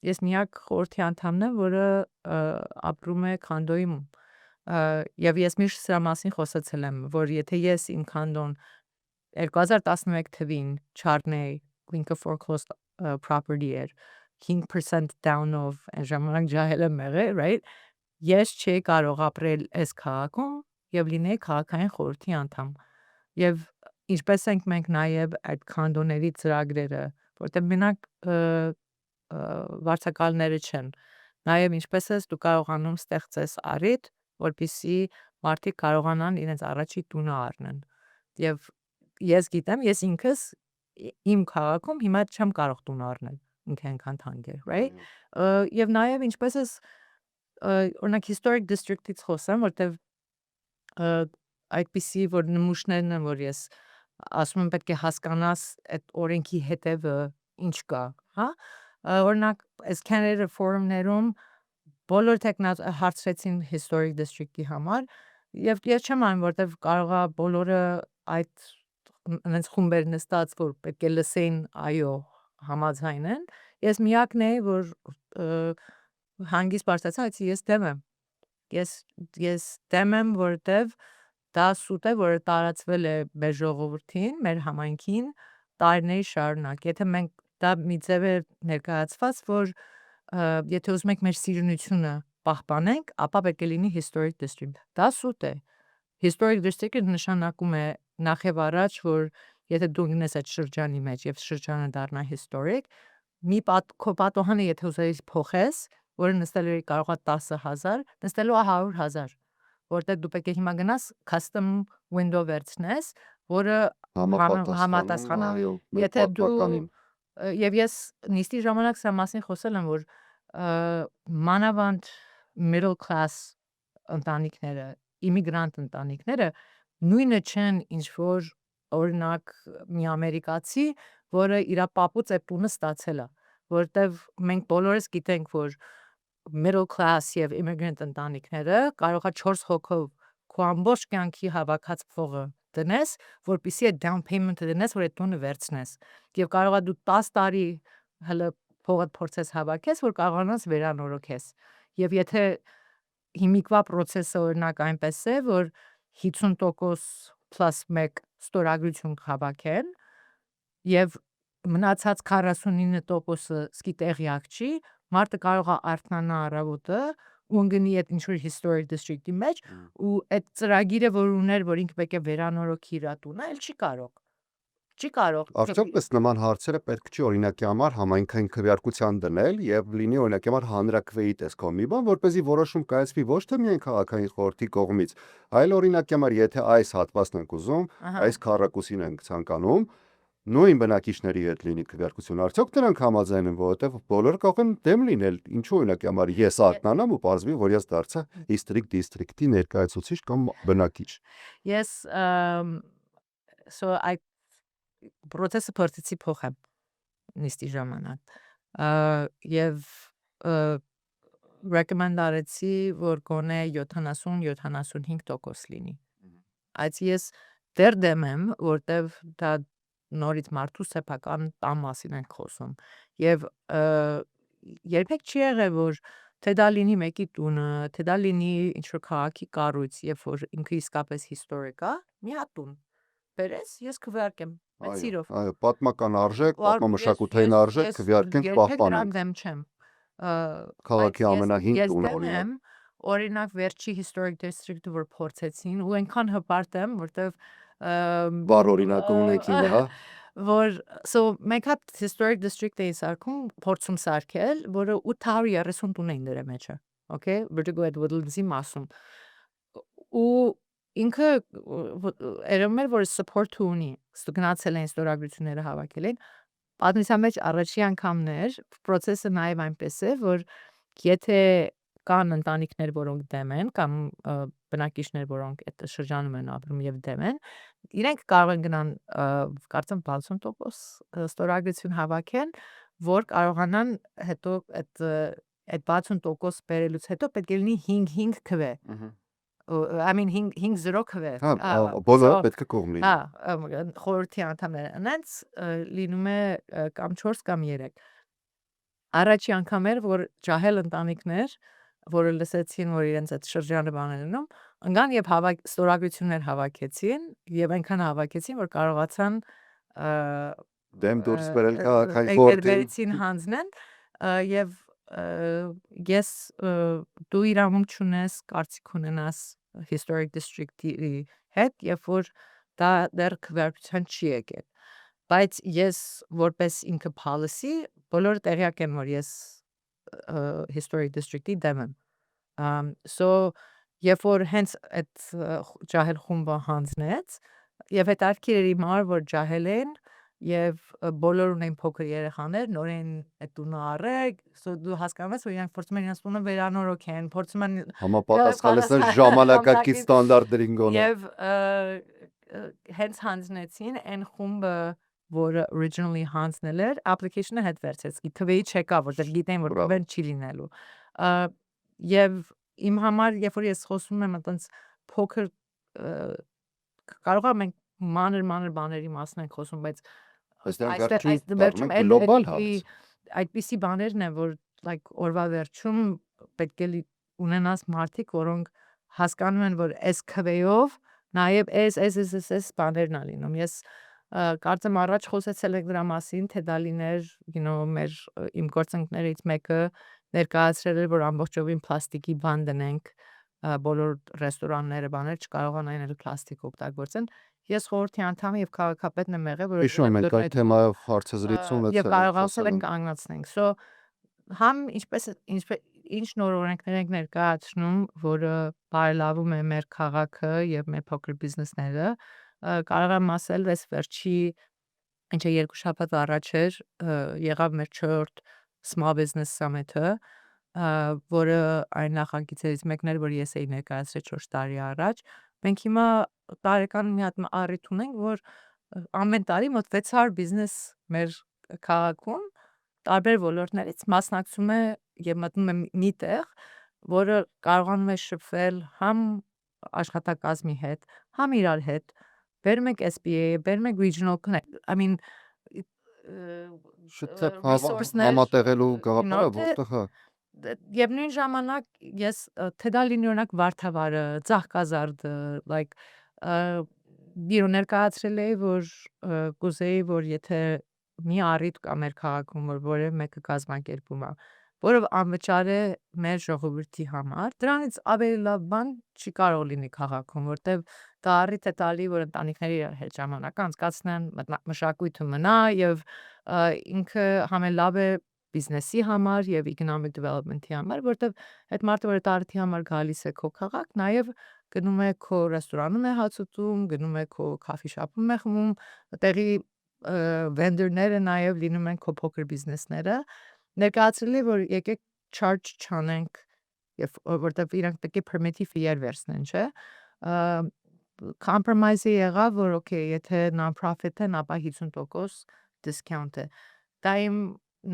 ես միակ խորհրդի անդամն եմ, որը ապրում է քանդոյում, եւ ես միշտ սրա մասին խոսացել եմ, որ եթե ես իմ քանդոն 2011 թվին չառնեի, ինքը foreclosed property էր, 5% down-ով այն ժամանակ ջահել եմ եղել, right, ես չէի կարող ապրել այս քաղաքում եւ լինեի քաղաքային խորհրդի անդամ։ Եվ ինչպես ենք մենք նաև այդ քանդոների ծրագրերը, որտեղ մենակ վարձակալները չեն, նաև ինչպես ես դու կարողանում ստեղծես առիթ, որպեսզի մարդիկ կարողանան իրենց առաջի տունը առնեն։ Եվ ես գիտեմ, ես ինքս իմ քաղաքում հիմա չեմ կարող տուն առնել, ինքը այնքան թանկ է, right? Եվ նաև ինչպես ես օրինակ historic district-ից խոսեմ, որտեղ այդպիսի որ նմուշներն են, որ ես ասում եմ պետք է հասկանաս այդ օրենքի հետևը ինչ կա, հա? Օրինակ այս Canada Forum-ներում բոլոր տեխնաց հարցրեցին historic district-ի համար եւ ես չեմ անում, որտեվ կարողա բոլորը այդ այնց խումբեր նստած, որ պետք է լսեին, այո, համաձայն են։ Ես միակն էի, որ հանգիստ բարձրացա, այսինքն ես դեմ եմ։ Ես դեմ եմ, որտեվ դա սուտ է, որը տարածվել է մեր ժողովրդին, մեր համայնքին տարիների շարունակ։ Եթե մենք դա մի ձև է ներկայացված, որ եթե ուզում ենք մեր սիրունությունը պահպանենք, ապա պետք է լինի historic district։ Դա սուտ է։ Historic district-ը նշանակում է նախ եւ առաջ, որ եթե դու գնես այդ շրջանի մեջ եւ շրջանը դառնա historic, քո պատոհանը եթե ուզես փոխես, որը նստելու է կարողա 10,000, նստելու է 100,000, որտեղ դու պետք է հիմա գնաս custom window վերցնես, որը համապատասխանա, եթե դու եւ ես նիստի ժամանակ սա մասին խոսել եմ, որ մանավանդ middle class ընտանիքները, immigrant ընտանիքները նույնը չեն ինչ որ օրինակ մի ամերիկացի, որը իր պապուց է տունը ստացել է, որտեվ մենք բոլորս գիտենք, որ middle class եւ immigrant ընտանիքները կարողա 4 հոգով քո ամբողջ կյանքի հավաքած փողը դնես, որպեսզի այդ down payment-ը դնես, որ այդ տունը վերցնես։ Եվ կարողա դու 10 տարի հələ փողը փորձես հավաքես, որ կարողանաս վերանորոգես։ Եվ եթե հիմիկվա process-ը օրինակ այնպես է, որ 50% plus 1 ստորագրություն հավաքեն եւ մնացած 49%-ը սկի տեղյակ չի, մարդը կարող է արթնանա առավոտը ու ընկնի այդ ինչ-որ historic district-ի մեջ ու այդ ծրագիրը, որ ուներ, որ ինքը պետք է վերանորոգի իր տունը, էլ չի կարող։ Չի կարող։
Արդյոք ըստ նման հարցերը պետք չի օրինակի համար համայնքային քվեարկության դնել եւ լինի օրինակի համար հանրակրվեի տեսքով մի բան, որպեսզի որոշում կայացվի ոչ թե միայն քաղաքային խորհրդի կողմից, այլ օրինակի համար եթե այս հատվածն ենք ուզում, այս քառակուսին ենք ցանկանում, նույն բնակիչների հետ լինի քվեարկություն, արդյոք դրանք համաձայն են, որովհետեւ բոլորը կարող են դեմ լինել, ինչու օրինակի համար ես արթնանամ ու պարզվի, որ ես դարձա historic district-ի ներկայացուցիչ կամ բնակիչ։
Ես so I process-ը փորձեցի փոխեմ նիստի ժամանակ եւ recommend արեցի, որ գոնե 70-75% լինի։ Այդ ես դեռ դեմ եմ, որտեվ դա նորից մարդու սեփական տան մասին ենք խոսում։ Եվ երբեք չի եղել, որ թե դա լինի մեկի տունը, թե դա լինի ինչ-որ քաղաքի կառույց, երբ որ ինքը իսկապես historic է, մի հատ տուն։ բերես, ես քվեարկեմ այդ սիրով։
Այո, պատմական արժեք,
Ու ար-
պատմամշակութային
ես-
արժեք
ես
քվեարկենք,
երբեք դրան
պահպանենք։
դեմ չեմ։
Քաղաքի
բայց
ամենահին
ես
տունը,
դեմ
օրինակ։
եմ, օրինակ վերջի historic district-ը որ փորձեցին ու այնքան հպարտ եմ, որտեվ
Վառ օրինակը ունենք ինձ, հա։
որ մենք հատ historic district էի սարքում, փորձում սարքել, որը 830 տուն էին դրա մեջը, okay, Vertigo at Woodlands-ի մասում։ Ու ինքը երևում էր, որ support ունի, գնացել են ստորագրությունները հավաքել են, պատմության մեջ առաջի անգամն էր, process-ը նաև այնպես է, որ եթե կան ընտանիքներ, որոնք դեմ են, կամ բնակիչներ, որոնք այդ շրջանում են ապրում եւ դեմ են, իրենք կարող են գնան, կարծեմ 60% ստորագրություն հավաքեն, որ կարողանան հետո այդ 60% բերելուց հետո պետք է լինի 5 քվե։ I mean 5-0 քվե։
Բոլորը պետք է կողմ լինի։
Հա, խորհրդի անդամները, այնց լինում է կամ 4 կամ 3։ Առաջի անգամ էր, որ ջահել ընտանիքներ, որը լսեցին, որ իրենց այդ շրջանը բաներնում, ընկան եւ ստորագրություններ հավաքեցին եւ այնքան հավաքեցին, որ կարողացան
Դեմ դուրս բերել քաղաքային խորհրդին։
վերցին հանձնեն եւ ես դու իրավունք չունես կարծիք ունենաս historic district-ի հետ, երբ որ դա դեռ քվեարկության չի եկել։ Բայց ես որպես ինքը policy բոլորը տեղյակ են, որ ես historic district-ի դեմ եմ։ So երբ որ հենց այդ ջահել խումբը հանձնեց եւ հետաքրքիր էր իմար, որ ջահել են եւ բոլոր ունեն փոքր երեխաներ, նորեն այդ տունը առեք, so դու հասկանում ես, որ իրանք փորձում են իրենց տունը վերանորոգեն, փորձում են
համապատասխանեցնել ժամանակակից ստանդարտներին գոնե։
Եվ հենց հանձնեցին այն խումբը, որը originally հանձնել էր, application-ը հետ վերցրեց, քվեի չեկա, որտեղ գիտեն, որ քվեն չի լինելու։ Եվ իմ համար, երբ որ ես խոսում եմ այտենց փոքր, կարող եմ մենք մանր բաների մասն ենք խոսում, բայց
վերջում գլոբալ հարց։
Այդպիսի բաներն են, որ like օրվա վերջում պետք է ունենաս մարդիկ, որոնք հասկանում են, որ այս քվեով նաև այս բաներն ա լինում։ Ես կարծեմ առաջ խոսեցել եք դրա մասին, թե դա լիներ, մեր իմ գործընկերներից մեկը ներկայացրել էր, որ ամբողջովին պլաստիկի բան դնենք, բոլոր ռեստորանները բաներ չկարողանային էլ պլաստիկ օգտագործեն։ Ես խորհրդի անդամ եւ քաղաքապետն եմ եղել, որ
Հիշում եմ այդ թեմայով հարցազրույց ունեցել
եւ կարողացել ենք կանգնացնենք։ So համ ինչ նոր օրենքներ ենք ներկայացնում, որը բարելավում է մեր քաղաքը եւ մեր փոքր բիզնեսները, կարող եմ ասել, այս վերջի ինչը 2 շաբաթ առաջ էր, եղավ մեր 4-րդ Small Business Summit-ը, որը այն նախագիծերից մեկն էր, որ ես էի ներկայացրել 4 տարի առաջ։ Մենք հիմա տարեկան մի հատ առիթ ունենք, որ ամեն տարի մոտ 600 բիզնես մեր քաղաքում տարբեր ոլորտներից մասնակցում է եւ մտնում է մի տեղ, որը կարողանում է շփվել համ աշխատակազմի հետ, համ իրար հետ, բերում ենք SBA, բերում ենք regional connect, I mean
շփթեք համատեղելու գաղափարը, որտեղ հա
Եվ նույն ժամանակ ես թե դա լինի օրինակ Վարդավառը, Ծաղկազարդը, like ներկայացրել էի, որ կուզեի, որ եթե մի առիթ կա մեր քաղաքում, որ որևէ մեկը կազմակերպում է, որը անվճար է մեր ժողովրդի համար, դրանից ավելի լավ բան չի կարող լինի քաղաքում, որտեվ դա առիթ է տալի, որ ընտանիքները իրար հետ ժամանակ անցկացնեն, մշակույթը մնա եւ ինքը համելավ է բիզնեսի համար եւ economic development-ի համար, որտեվ այդ մարդը, որ այդ առիթի համար գալիս է քո քաղաք, նաեւ գնում է քո ռեստորանում է հաց ուտում, գնում է քո coffee shop-ում է խմում, տեղի vendor-ները նաեւ լինում են քո փոքր բիզնեսները, ներկայացրել է, որ եկեք charge չանենք, եւ որտեվ իրանք պետք է permit-ի fee-եր վերցնեն, չէ՞։ Compromise-ը եղավ, որ okay, եթե non-profit են, ապա 50% discount է։ Դա իմ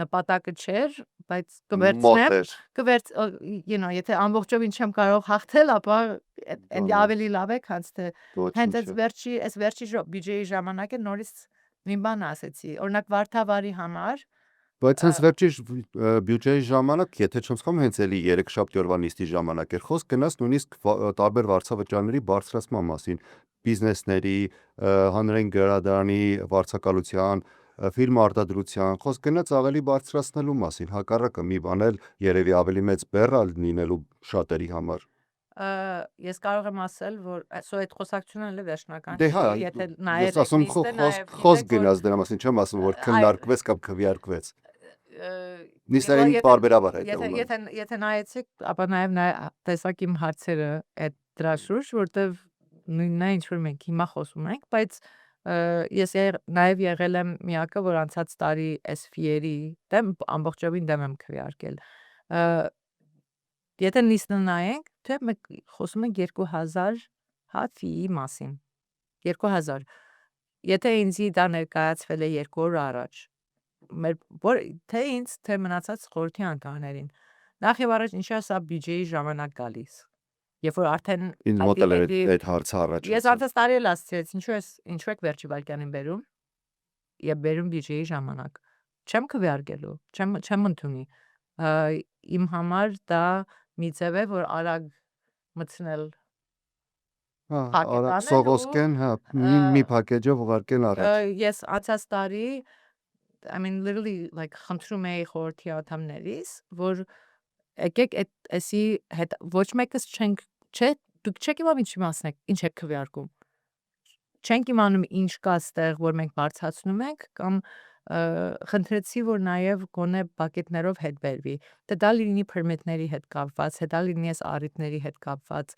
նպատակը չէր, բայց կվերցնեմ, եթե ամբողջովին չեմ կարող հաղթել, ապա այնտեղ ավելի լավ է, քան թե հենց այս վերջի բյուջեի ժամանակ է նորից նույն բանը ասեցի։ Օրինակ Վարդավառի համար
Բայց հենց վերջի բյուջեի ժամանակ, եթե չեմ սխալվում, հենց էլի 3 շաբթի օրվա նիստի ժամանակ էր խոսք գնաց նույնիսկ տարբեր վարձավճարների բարձրացման մասին։ բիզնեսների, հանրային գրադարանի վարձակալության, ֆիլմ արտադրության, խոսք գնաց ավելի բարձրացնելու մասին, հակառակը մի բան էլ երևի ավելի մեծ բեռալ լինելու շատերի համար։
Ես կարող եմ ասել, որ այդ խոսակցությունը էլ է վերջնական
Դե
չի,
հա,
եթե
ես
նայեք
ասում
նիստը, նաև
խոսք
գիտեք, որ
գնաց դրա մասին, չեմ ասում, որ
այ
քննարկվեց կամ քվեարկվեց։
Եթե
Նիստերին պարբերաբար հետ է
եթե
ունենում։
եթե նայեցիք, ապա նաև տեսակ իմ հարցերը այդ դրա շուրջ, որտեվ նույնն է ինչ որ մենք հիմա խոսում ենք, բայց ես նաև եղել եմ միակը, որ անցած տարի SFE-երի դեմ ամբողջովին դեմ եմ քվեարկել։ Եթե նիստը նայենք, թե մենք խոսում ենք 2000 հա ֆիի մասին։ 2000 Եթե ինձի դա ներկայացվել է 2 օր առաջ, թե ինձ, թե մնացած խորհրդի անդամներին, նախ եւ առաջ ինչա սա բյուջեի ժամանակ գալիս, երբ որ արդեն
Ինձ մոտ էլ այդ հարցը առաջացավ։
ես անցած տարի էլ ասացի, ինչու եք վերջի վայրկյանին բերում եւ բերում բյուջեի ժամանակ, չեմ քվեարկելու, չեմ ընդունի, իմ համար դա մի ձև է, որ արագ մտցնել
Արա սողոսկեն, հա, մի փակեջով ուղարկել առաջ։
Ես անցած տարի I mean literally like խնդրում էի խորհրդի անդամներից, որ եկեք էսի հետ ոչ մեկս դուք չեք իմանում ինչի մասն եք, ինչ եք քվեարկում։ Չենք իմանում ինչ կա ստեղ, որ մենք բարձրացնում ենք կամ խնդրեցի, որ նաև գոնե բակետներով հետ բերվի։ Դե դա լինի permit-ների հետ կապված, դա լինի այս առիթների հետ կապված։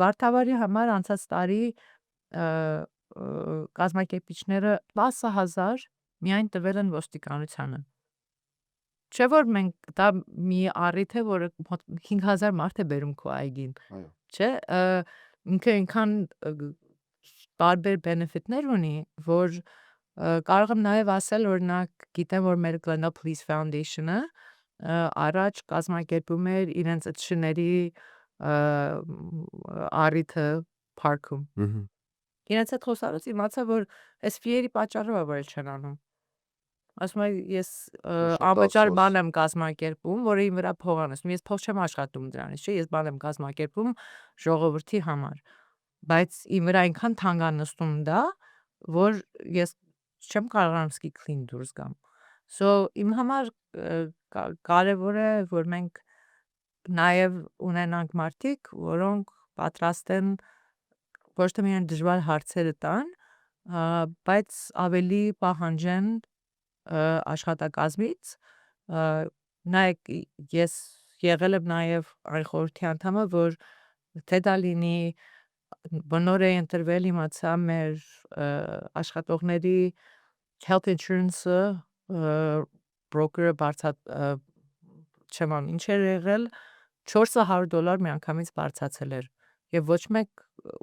Վարդավարի համար անցած տարի կազմակերպիչները 10,000 միայն տվել են ոստիկանությանը։ Չէ որ մենք դա մի առիթ է, որ 5000 մարդ է բերում քո այգին։
Այո։
Չէ, ինքը այնքան տարբեր benefit-ներ ունի, որ կարող եմ նաև ասել, օրինակ, գիտեմ, որ մեր Glendale Police Foundation-ը առաջ կազմակերպում էր իրենց շների առիթը парքում։ Իրենց հետ խոսալուց իմացա, որ այս ֆիերի պատճառով է, որ չեն անում։ Ասում եմ, ես անվճար բան եմ կազմակերպում, որը իմ վրա փող անես։ Ես փող չեմ աշխատում դրանից, չէ, ես բան եմ կազմակերպում ժողովրդի համար։ Բայց իմ վրա այնքան թանկ է նստում դա, որ ես չեմ կարողանում սկի clean դուրս գամ։ So իմ համար կարևոր է, որ մենք նաև ունենանք մարդիկ, որոնք պատրաստ են ոչ թե միայն դժվար հարցերը տան, բայց ավելի պահանջեն աշխատակազմից, նայեք, ես եղել եմ նաև այն խորհրդի անդամը, որ թե դա լինի բնոր է ընտրվել իմացա մեր աշխատողների health insurance-ը broker-ը չեմ անում, ինչ էր եղել, $400 միանգամից բարձացել էր եւ ոչ մեկ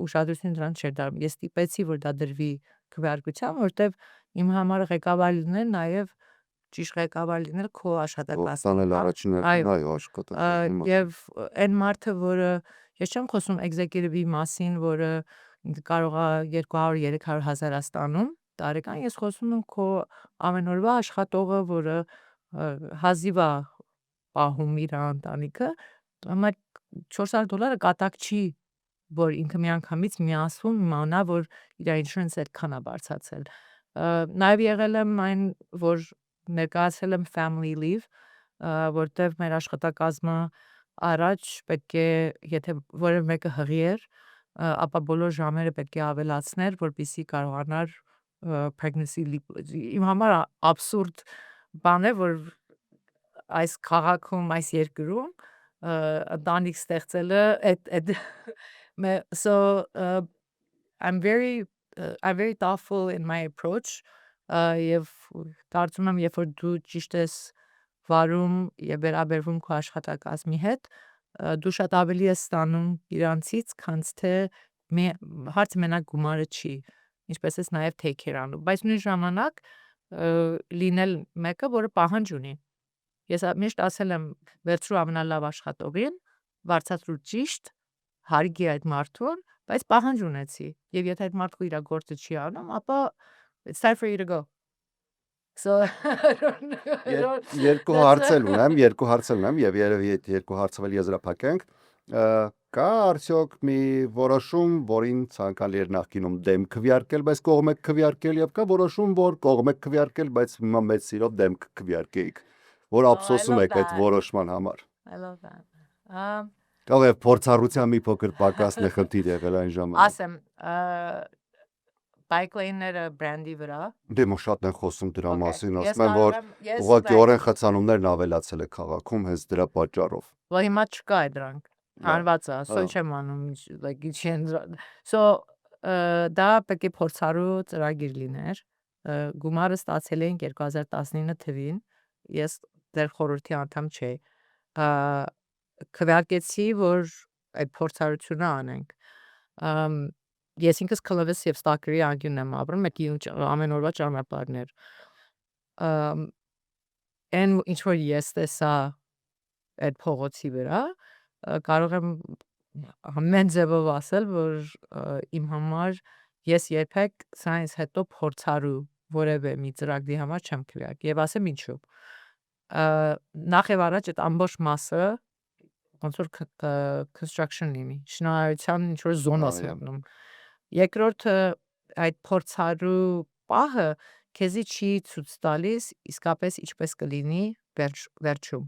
ուշադրություն դրան չէր դարձնում։ Ես ստիպեցի, որ դա դրվի քվեարկության, որտեվ իմ համար ղեկավար լինել նաև ճիշտ ղեկավար լինել քո աշխատակազմի։
Ստանել առաջին հերթին, այո, աշխատակազմի
Եվ այն մարդը, որը ես չեմ խոսում executive-ի մասին, որը կարող է 200-300 հազար ստանում տարեկան, ես խոսում եմ քո ամեն օրվա աշխատողը, որը հազիվ է պահում իր ընտանիքը, համար $400 կատակ չի, որ ինքը միանգամից միասում իմանա, որ իր insurance-ը այդքան է բարձրացել։ Նաև եղել եմ այն, որ ներկայացրել եմ family leave, որտեվ մեր աշխատակազմը առաջ պետք է, եթե որևէ մեկը հղի էր, ապա բոլոր ժամերը պետք է ավելացներ, որպեսզի կարողանար pregnancy leave։ Իմ համար абսուրդ բան է, որ այս քաղաքում, այս երկրում ընտանիք ստեղծելը so I'm very thoughtful in my approach եւ կարծում եմ, երբ որ դու ճիշտ ես վարում եւ վերաբերվում քո աշխատակազմի հետ, դու շատ ավելի ես ստանում իրանցից, քան թե հարցը մենակ գումարը չի, ինչպես ես նաև take care անում, բայց նույն ժամանակ լինել մեկը, որը պահանջ ունի։ Ես միշտ ասել եմ, վերցրու ամենալավ աշխատողին, վարձատրու ճիշտ, հարգի այդ մարդուն, բայց պահանջ ունեցի, եւ եթե այդ մարդը իր գործը չի անում, ապա it's time for you to go. So
երկու հարց էլ ունեմ եւ երևի այդ երկու հարցը եզրափակենք։ Կա արդյոք մի որոշում, որին ցանկալի էր նախկինում դեմ քվեարկել, բայց կողմ եք քվեարկել եւ կա որոշում, որ կողմ եք քվեարկել, բայց հիմա մեծ սիրով դեմ քվեարկեիք, որ
Oh, I
ափսոսում
love
եք այդ
that.
որոշման համար։
I love that.
Կարող է փորձառության մի փոքր պակասն է խնդիր եղել այն ժամանակ։
Ասեմ, bike lane-ները brand-ի վրա։
Դե մո շատ են խոսում դրա
Okay,
մասին,
ես
ասում են, որ
կարող եմ, ես
ուղղակիորեն խցանումներն ավելացել է քաղաքում հենց դրա պատճառով։
Well, հիմա չկա է դրանք։ Հանված է, so չեմ անում, like չեն So դա պետք է փորձառու ծրագիր լիներ։ Գումարը ստացել էինք 2019 թվին։ Ես դեռ խորհրդի անդամ չէի։ Քվեարկեցի, որ այդ փորձառությունը անենք։ Ես ինքս Clovis եւ Stalker-ի անկյունն եմ ապրում, մեկ ամեն օրվա ճանապարհներ։ Այն ինչ որ ես տեսա այդ փողոցի վրա, կարող եմ ամեն ձևով ասել, որ իմ համար ես երբեք սրանից հետո փորձառու որևէ մի ծրագրի համար չեմ քվեարկի եւ ասեմ ինչու։ Նախ եւ առաջ այդ ամբողջ մասը ոնց որ construction լինի, շինարարության ինչ որ զոնա սանում։ Երկրորդը այդ փորձառու պահը քեզի չի ցույց տալիս իսկապես ինչպես կլինի վերջում։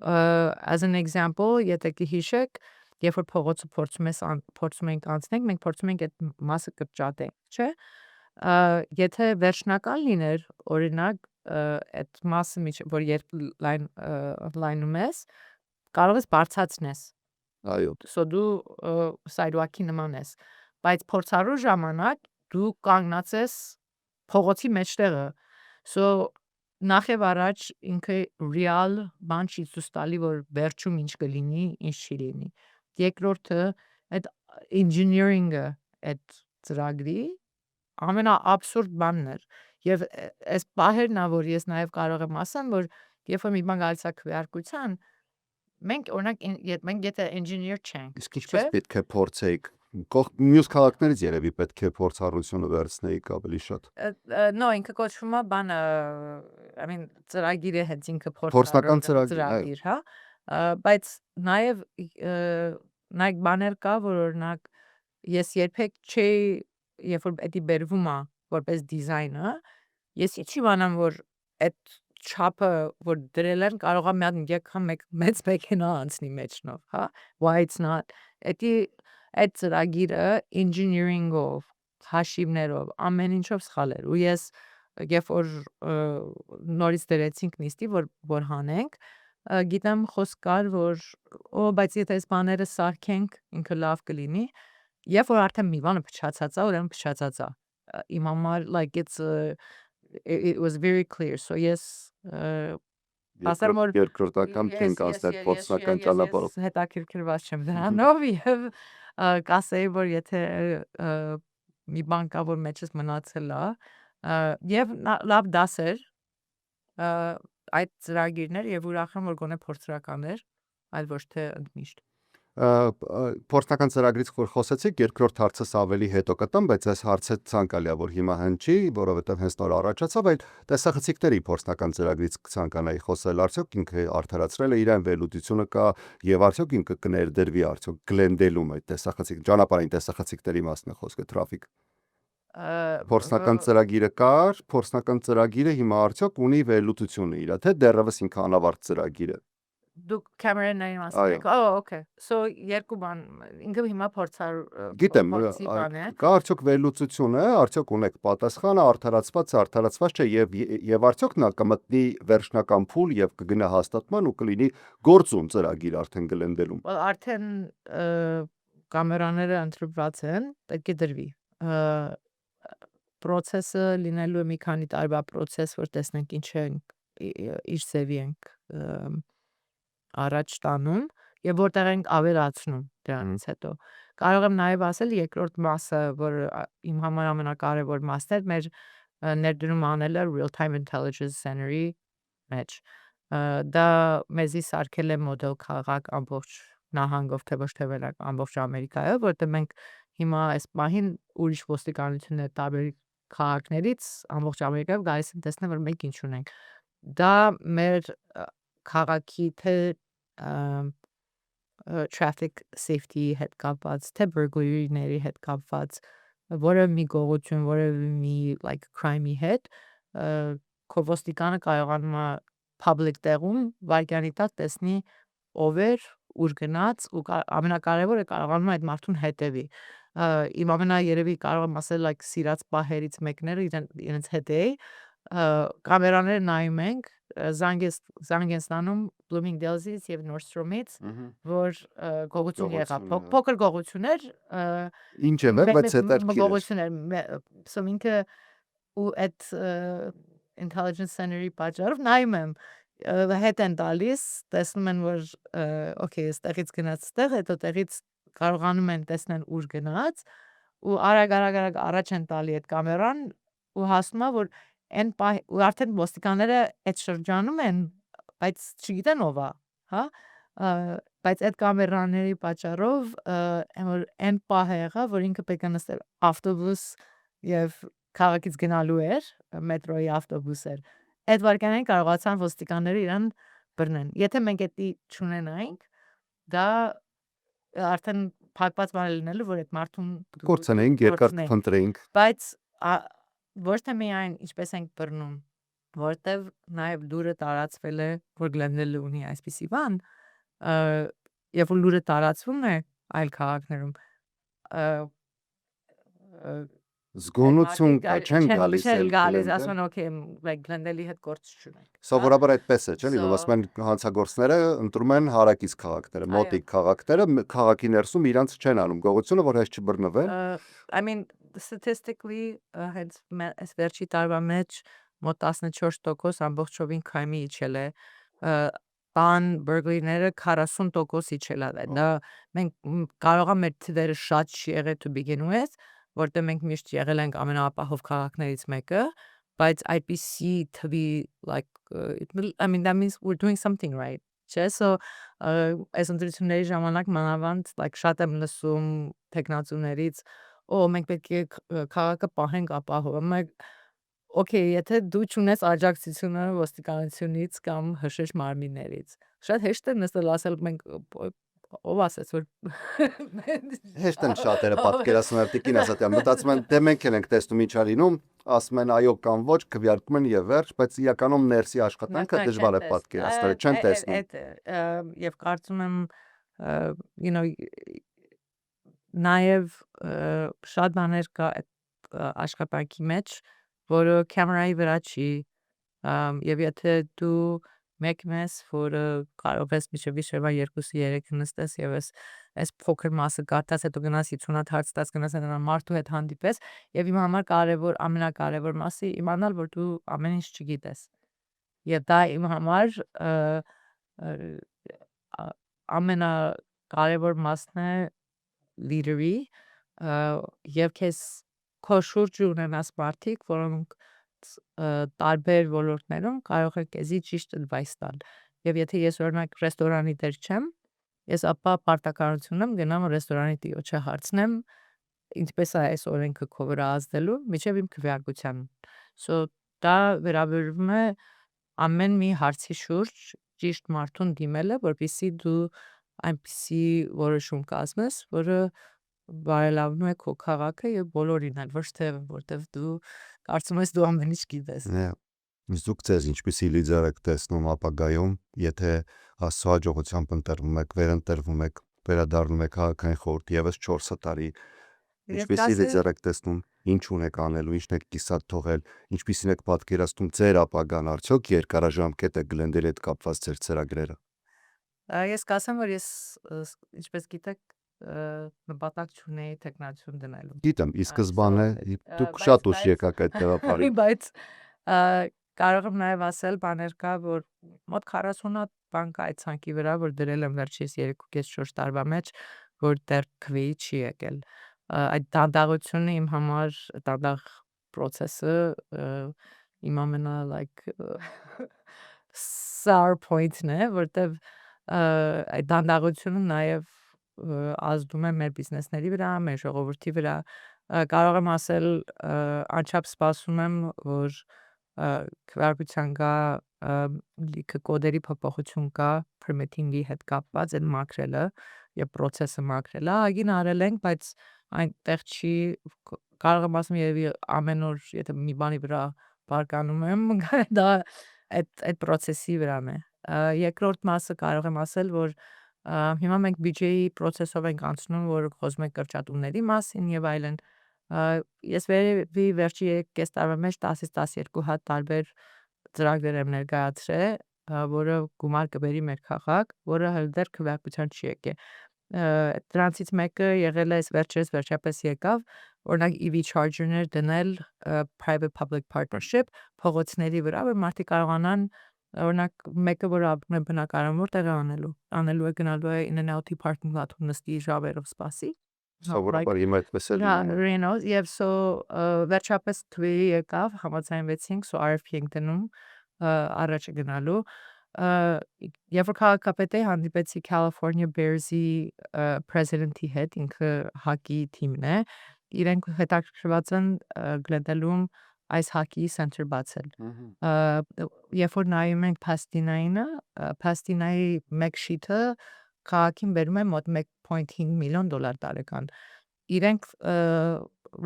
As an example, եթե կհիշեք, երբ որ փողոցը փորձում ենք անցնենք, մենք փորձում ենք այդ մասը կրճատենք, չէ՞։ Եթե վերջնական լիներ, օրինակ, այդ մասը որ երբ լայնում ես, կարող ես բարձրացնես։
Այո։
So դու sidewalk-ի նման ես, բայց փորձառու ժամանակ դու կանգնած ես փողոցի մեջտեղը։ So նախ եւ առաջ ինքը real բան չի ցույց տալի, որ վերջում ինչ կլինի, ինչ չի լինի։ Երկրորդը այդ engineering-ը այդ ծրագրի ամենաաբսուրդ բանն էր։ Եվ այս պահերն ա, որ ես նաև կարող եմ ասեմ, որ երբ որ մի բան գալիս է քվեարկության, մենք օրինակ մենք եթե engineer չենք,
Իսկ ինչպես պետք է փորձեիք մյուս քաղաքներից երևի պետք է փորձառությունը վերցնեիք ավելի շատ։
No, ինքը կոչվում է բանը, I mean, ծրագիրը հենց ինքը
Փորձնական
ծրագիր, հա։ Բայց նաև նայեք բաներ կա, որ օրինակ ես երբեք չէի, երբ որ դա բերվում է որպես դիզայնը, ես ինչ իմանամ, որ այդ չափը որ դրել են կարող է մի հատ եկամ մեծ մեքենա անցնի մեջնով, հա։ Why it's not։ Այդ ծրագիրը engineering-ով, հաշիվներով, ամեն ինչով սխալ էր։ Ու ես երբ որ նորից դրեցինք նիստի, որ հանենք, գիտեմ խոսք կար, որ բայց եթե այս բաները սարքենք, ինքը լավ կլինի, երբ որ արդեն մի բանը փչացած է, ուրեմն փչացած է։ Իմ համար like it was very clear, so yes ասեմ որ
երկրորդ անգամ չենք անցնել փորձնական ճանապարհով։
հետաքրքրված չեմ դրանով եւ կասեի որ եթե մի բան կա որ մեջս մնացել է եւ լավ դասեր այդ ծրագիրներ եւ ուրախ եմ որ գոնե փորձրականներ, այլ ոչ թե ընդմիշտ։
Փորձնական ծրագրից որ խոսեցիք, երկրորդ հարցս ավելի հետո կտամ, բայց այս հարցը ցանկալի է որ հիմա հնչի, որովհետև հենց նոր առաջացավ, այլ տեսախցիկների փորձնական ծրագրից ցանկանայի խոսել, արդյոք ինքը արդարացրել է իրեն վերլուծությունը կա եւ արդյոք ինքը կներդրվի արդյոք Գլենդելում այդ տեսախցիկ ճանապարհային տեսախցիկների մասն է խոսքը տրաֆիկ։ Փորձնական ծրագիրը կար, փորձնական ծրագիրը հիմա արդյոք ունի վերլուծությունը իր, թե դեռևս ինքը անավարտ ծրագիր է։
Դուք կամերաներին ասում եք, okay, so երկու բան, ինքը հիմա փորձառու
գիտեմ, կա արդյոք վերլուծությունը, արդյոք ունեք պատասխանը, արդարացված չէ եւ արդյոք նա կմտնի վերջնական փուլ եւ կգնա հաստատման ու կլինի գործուն ծրագիր արդեն Գլենդելում։
Արդեն կամերաները ընտրված են, պետք է դրվի։ Պրոցեսը լինելու է մի քանի տարվա պրոցես, որ տեսնենք ինչ է իր ծևի ենք առաջ տանում եւ որտեղ ենք ավելացնում դրանից հետո։ Կարող եմ նաեւ ասել երկրորդ մասը, որ իմ համար ամենակարևոր մասն էր, մեր ներդրում անելը Real Time Intelligence Center-ի մեջ։ Դա մեզի սարքել է մոդել քաղաք ամբողջ նահանգով, թե ոչ թե ամբողջ Ամերիկայով, որտեղ մենք հիմա այս պահին ուրիշ ոստիկանություններ տարբեր քաղաքներից ամբողջ Ամերիկայով գալիս են տեսնել, որ մենք ինչ ունենք։ Դա մեր քաղաքի թե traffic safety հետ կապված, թե burglary-ների հետ կապված, որևէ մի գողություն, որևէ մի like crime-ի հետ, քո ոստիկանը կարողանում է public տեղում վայրկյանի տակ տեսնի ով էր, ուր գնաց ու ամենակարևորը կարողանում է այդ մարդուն հետևի։ Իմ ամենաերևի կարող եմ ասել like սիրած պահերից մեկն էր իրենց հետ էի, կամերաները նայում ենք, զանգ են ստանում Bloomingdale's-ից եւ Nordstrom-ից, որ գողություն եղավ, փոքր գողություն էր,
Ինչ է մեր, բայց հետաքրքիր
գողություն էր, so ինքը ու այդ intelligence center-ի պատճառով նայում եմ, հետ են տալիս, տեսնում են, որ okay, այստեղից գնաց այստեղ, հետո տեղից կարողանում են տեսնել ուր գնաց ու արագ առաջ են տալի այդ կամերան ու հասնում է, որ ու արդեն ոստիկանները այդ շրջանում են, բայց չգիտեն ով է, հա, բայց այդ կամերաների պատճառով այն պահը եղավ, որ ինքը պետք է նստել ավտոբուս եւ քաղաքից գնալու էր, մետրոյի ավտոբուս էր, այդ վարկանային կարողացան ոստիկանները իրան բռնեն, եթե մենք դա չունենայինք, դա արդեն փակված բան լինելու, որ այդ մարդուն
կորցնեինք, երկար փնտրեինք,
բայց ոչ թե միայն ինչպես ենք բռնում, որտեվ նաև լուրը տարածվել է, որ Glendale-ը ունի այսպիսի բան, երբ որ լուրը տարածվում է այլ քաղաքներում,
զգոնություն չեն
գալիս, ասում են okay, Glendale-ի հետ գործ չունենք։
Սովորաբար այդպես է, չէ՞, որ ասում են հանցագործները ընտրում են հարակից քաղաքները, մոտիկ քաղաքները, քաղաքի ներսում իրանց չեն անում գողությունը, որ հեչ չբռնվեն։
I mean statistically հենց այս վերջի տարվա մեջ մոտ 14% ամբողջովին crime-ի իջել է, բան burglary-ները 40% իջել է, դա մենք կարող է մեր թվերը շատ չի եղել to begin with, որտեղ մենք միշտ եղել ենք ամենաապահով քաղաքներից մեկը, բայց IPC թվի like I mean that means we're doing something right, չէ՞, so այս ընտրությունների ժամանակ մանավանդ like շատ եմ լսում տեխնացուներից, մենք պետք է քաղաքը պահենք ապահով, okay, եթե դու չունես աջակցությունը ոստիկանությունից կամ հրշեջ մարմիններից, շատ հեշտ է նստել ասել մենք ով ասեց որ
հեշտ են շատերը պատկերացնում են տիկին ասած մտածում են դե մենք ենք տեսնում ինչ ա լինում, ասում են այո կամ ոչ, քվեարկում են եւ վերջ, բայց իրականում ներսի աշխատանքը դժվար է պատկերացնել, չեն տեսնում։
Եվ կարծում եմ you know նաեւ շատ բաներ կա աշխատանքի մեջ, որը կամերայի վրա չի, եւ եթե դու մեկն ես, որը կարող ես միշտ վիշերվա 2-3 նստես եւ այս փոքր մասը կարդաս, հետո գնաս 50 հատ հարց տաս, գնաս այդ մարդու հետ հանդիպես, եւ իմ համար ամենակարևոր մասը իմանալ, որ դու ամեն ինչ չգիտես։ Եվ դա իմ համար ամենակարևոր մասն է leader-ի, եւ քեզ քո շուրջը ունենաս մարդիկ, որոնք տարբեր ոլորտներում կարող է քեզի ճիշտ advice տալ։ Եվ եթե ես օրինակ ռեստորանի տեր չեմ, ես ապա պարտականություն եմ գնամ ռեստորանի տիրոջը հարցնեմ, ինչպես է այս օրենքը քո վրա ազդելու, միջև իմ քվեարկության։ So դա վերաբերվում է ամեն մի հարցի շուրջ ճիշտ մարդուն դիմելը, որպեսզի դու այնպիսի որոշում կազմես, որը բարելավում է քո քաղաքը եւ բոլորին էլ, ոչ թե որտեվ դու կարծում ես դու ամեն ինչ գիտես։
Դուք ձեզ ինչպիսի լիդեր եք տեսնում ապագայում, եթե Աստծո հաջողությամբ ընտրվում եք, վերընտրվում եք, վերադառնում եք քաղաքային խորհուրդ եւս 4 տարի, ինչպիսի լիդեր եք տեսնում, ինչ ունեք անելու, ինչն եք կիսատ թողել, ինչպիսին եք պատկերացնում ձեր ապագան, արդյոք երկարաժամկետ է Glendale-ի հետ կապված ձեր ծրագրերը։
Ես կասեմ, որ ես ինչպես գիտեք նպատակ չունեի տեխնացիոն դնելու։
Գիտեմ, ի սկզբանե դուք շատ ուշ եկաք այդ տեղափարի։
Բայց կարող եմ նաև ասել բաներ կա, որ մոտ 40 հատ բան կա այդ ցանկի վրա, որ դրել եմ վերջից 3.5-4 տարվա մեջ, որ դեռ քվեի չի եկել։ Այդ դանդաղությունը իմ համար դանդաղ process-ը իմ ամենա like sour point-ն է, որտեվ այդ դանդաղությունը նաև ազդում է մեր բիզնեսների վրա, մեր ժողովրդի վրա։ Կարող եմ ասել անչափ սպասում եմ, որ քվեարկության գա լիքը կոդերի փոփոխություն կա permitting-ի հետ կապված այդ մաքրելը եւ process-ը մաքրելը ագին արել ենք, բայց այնտեղ չի կարող եմ ասում երևի ամեն օր եթե մի բանի վրա բարկանում եմ դա այդ process-ի վրան է երկրորդ մասը կարող եմ ասել որ հիմա մենք BJ-ի process-ով ենք անցնում որ խոսում ենք կրճատումների մասին եւ այլն ես վերջի 3 տարվա մեջ 10-ից 12 հատ տարբեր ծրագրեր եմ ներկայացրել, որը գումար կբերի մեր քաղաք, որը հələ դեռ քվեարկության չի եկել։ Դրանցից մեկը եղել է վերջապես եկավ, օրինակ EV charger-ներ դնել private public partnership փողոցների վրա, որ մարդիկ կարողանան օրինակ մեկը որ ապրում է բնակարանում որտեղ է անելու է գնալու է in and out-ի parking lot-ում նստի ժաբերով սպասի
Սովորաբար հիմա այդպես է լինում։
Եվ վերջապես թվերի եկավ, համաձայնվեցինք, RFP ենք դնում առաջ գնալու։ Երբ որ քաղաքապետի հանդիպեցի California Bears-ի president-ի հետ, ինքը հակի թիմն է, իրենք հետաքրքրված են Glendale-ում այս հակի center բացել։ Երբ որ նայում ենք Pasadena-ի մեկ շիթը քաղաքին բերում է մոտ 1.5 միլիոն դոլար տարեկան։ Իրենք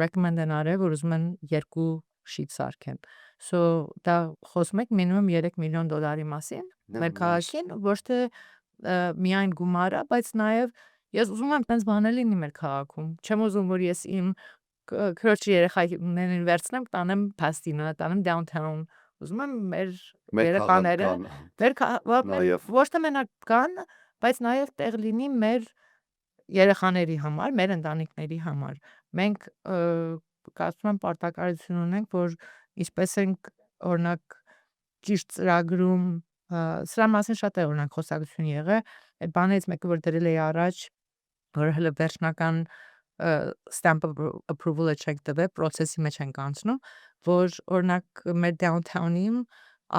recommend են արել, որ ուզում են 2 շիթ սարքեն։ So դա խոսում ենք մինիմում 3 միլիոն դոլարի մասին մեր քաղաքին, ոչ թե միայն գումարը, բայց նաև ես ուզում եմ տենց բաներ լինի մեր քաղաքում։ Չեմ ուզում որ ես իմ քրոջի երեխաներին վերցնեմ, տանեմ Pasadena, տանեմ downtown։ Ուզում եմ մեր երեխաները ոչ թե մենակ կան, բայց նաև տեղ լինի մեր երեխաների համար, մեր ընտանիքների համար։ Մենք կարծում եմ պարտականություն ունենք, որ ինչպես ենք օրինակ ճիշտ ծրագրում սրա մասին շատ է օրինակ խոսակցություն եղել, այդ բանից մեկը որ դրել էի առաջ, որ հələ վերջնական stamp of approval-ը չենք տվել, process-ի մեջ ենք անցնում, որ օրինակ մեր downtown-ին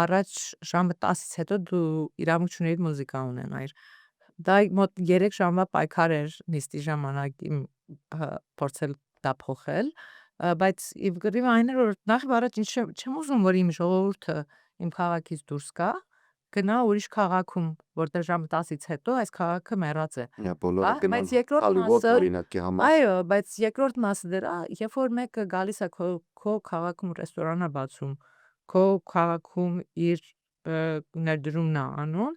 առաջ ժամը 10-ից հետո դու իրավունք չունեիր մուզիկա ունենայիր։ Դա մոտ 3 ժամվա պայքար էր նիստի ժամանակ իմ փորձել դա փոխել, բայց իվ գրիվ այն էր որ նախ առաջ չեմ ուզում որ իմ ժողովուրդը իմ քաղաքից դուրս գա, գնա ուրիշ քաղաքում, որտեղ ժամը 10-ից հետո այս քաղաքը մեռած է։
Բոլորը գնան։
Բայց երկրորդ մասը
օրինակի համար։
Այո, բայց երկրորդ մասը դրա, երբ որ մեկը գալիս է քո քաղաքում ռեստորան է բացում, քո քաղաքում իր ներդրումն է անում,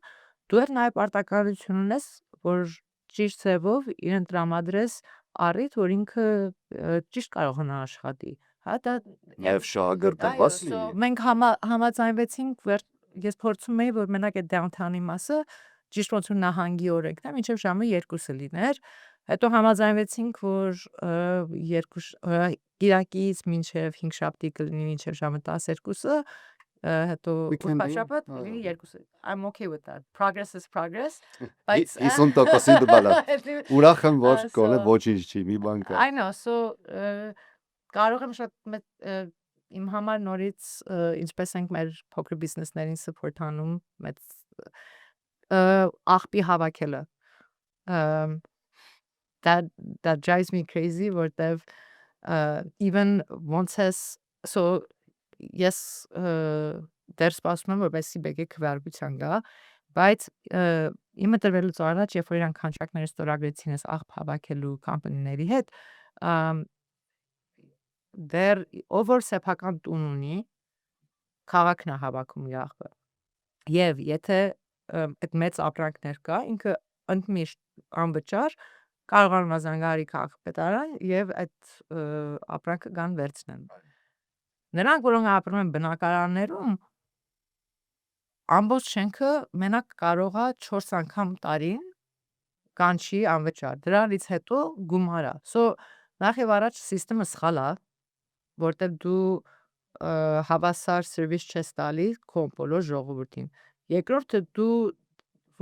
դու էլ նաև պարտականություն ունես, որ ճիշտ ձևով իրեն տրամադրես առիթ, որ ինքը ճիշտ կարողանա աշխատի։ Հա դա
Եվ շահագրգռված լինի։
Մենք համաձայնվեցինք, ես փորձում էի, որ մենակ այդ downtown-ի մասը ճիշտ ոնց որ նահանգի օրենքն է, մինչև ժամը 2-ը լիներ։ Հետո համաձայնվեցինք, որ Կիրակից մինչև 5-շաբթի կլինի մինչև ժամը 12-ը, հետո շաբաթ լինի 2-ը։ I'm okay with that. Progress is progress. Բայց
50%-ի դուբալա։ Ուրախ եմ, որ կոնե ոչինչ չի, մի բան կա։
I know, so կարող եմ շատ իմ համար նորից ինչպես ենք մեր փոքր բիզնեսներին support անում, մեծ աղբի հավաքելը that drives me crazy որտեվ even once has so yes դեռ սպասում եմ որպեսզի բեկե քվեարկության գա բայց իմը տրվելուց առաջ երբ որ իրանք contract-ները ստորագրեցին այս աղբ հավաքելու կամպանիների հետ դեռ ով որ սեփական տուն ունի քաղաքն է հավաքում իր աղբը եւ եթե այդ մեծ ապրանքներ կա ինքը ընդմիշտ անվճար կարողանում զանգահարի քաղաքապետարան եւ այդ ապրանքը կան վերցնեն նրանք որոնք ապրում են բնակարաններում ամբողջ շենքը մենակ կարող է 4 անգամ տարին կանչի անվճար դրանից հետո գումար է so նախ եւ առաջ համակարգը սխալ է որտեղ դու հավասար սերվիս չես տալի քո բոլոր ժողովրդին երկրորդը դու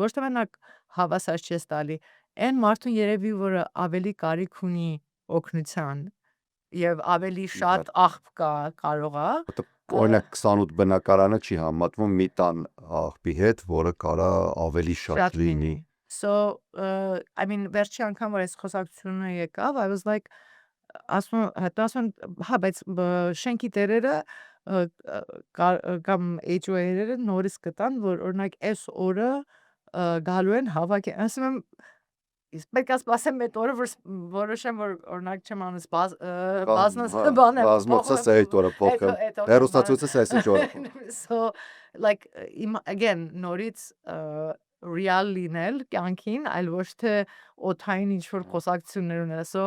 ոչ թե մենակ հավասար չես տալի այն մարդուն երևի որը ավելի կարիք ունի օգնության եւ ավելի շատ աղբ կա կարող է
օրինակ 28 բնակարանը չի համատվում մի տան աղբի հետ որը կարա ավելի շատ լինի
so I mean վերջի անգամ որ այս խոսակցությունը եկավ I was like հետո ասում հա բայց շենքի տերերը կամ HOA-ները նորից գտան որ օրինակ այս օրը գալու են հավաք ասում եմ իսկ պետք է սպասեմ այդ օրը որ որոշեմ որ օրինակ չեմ անես բազնս բանը
բազմոցս այդ օրը փոխեմ հերոստացույցս այս օրը
so like again նորից real լինել կյանքին այլ ոչ թե օթային ինչ որ խոսակցություններ ունենալ so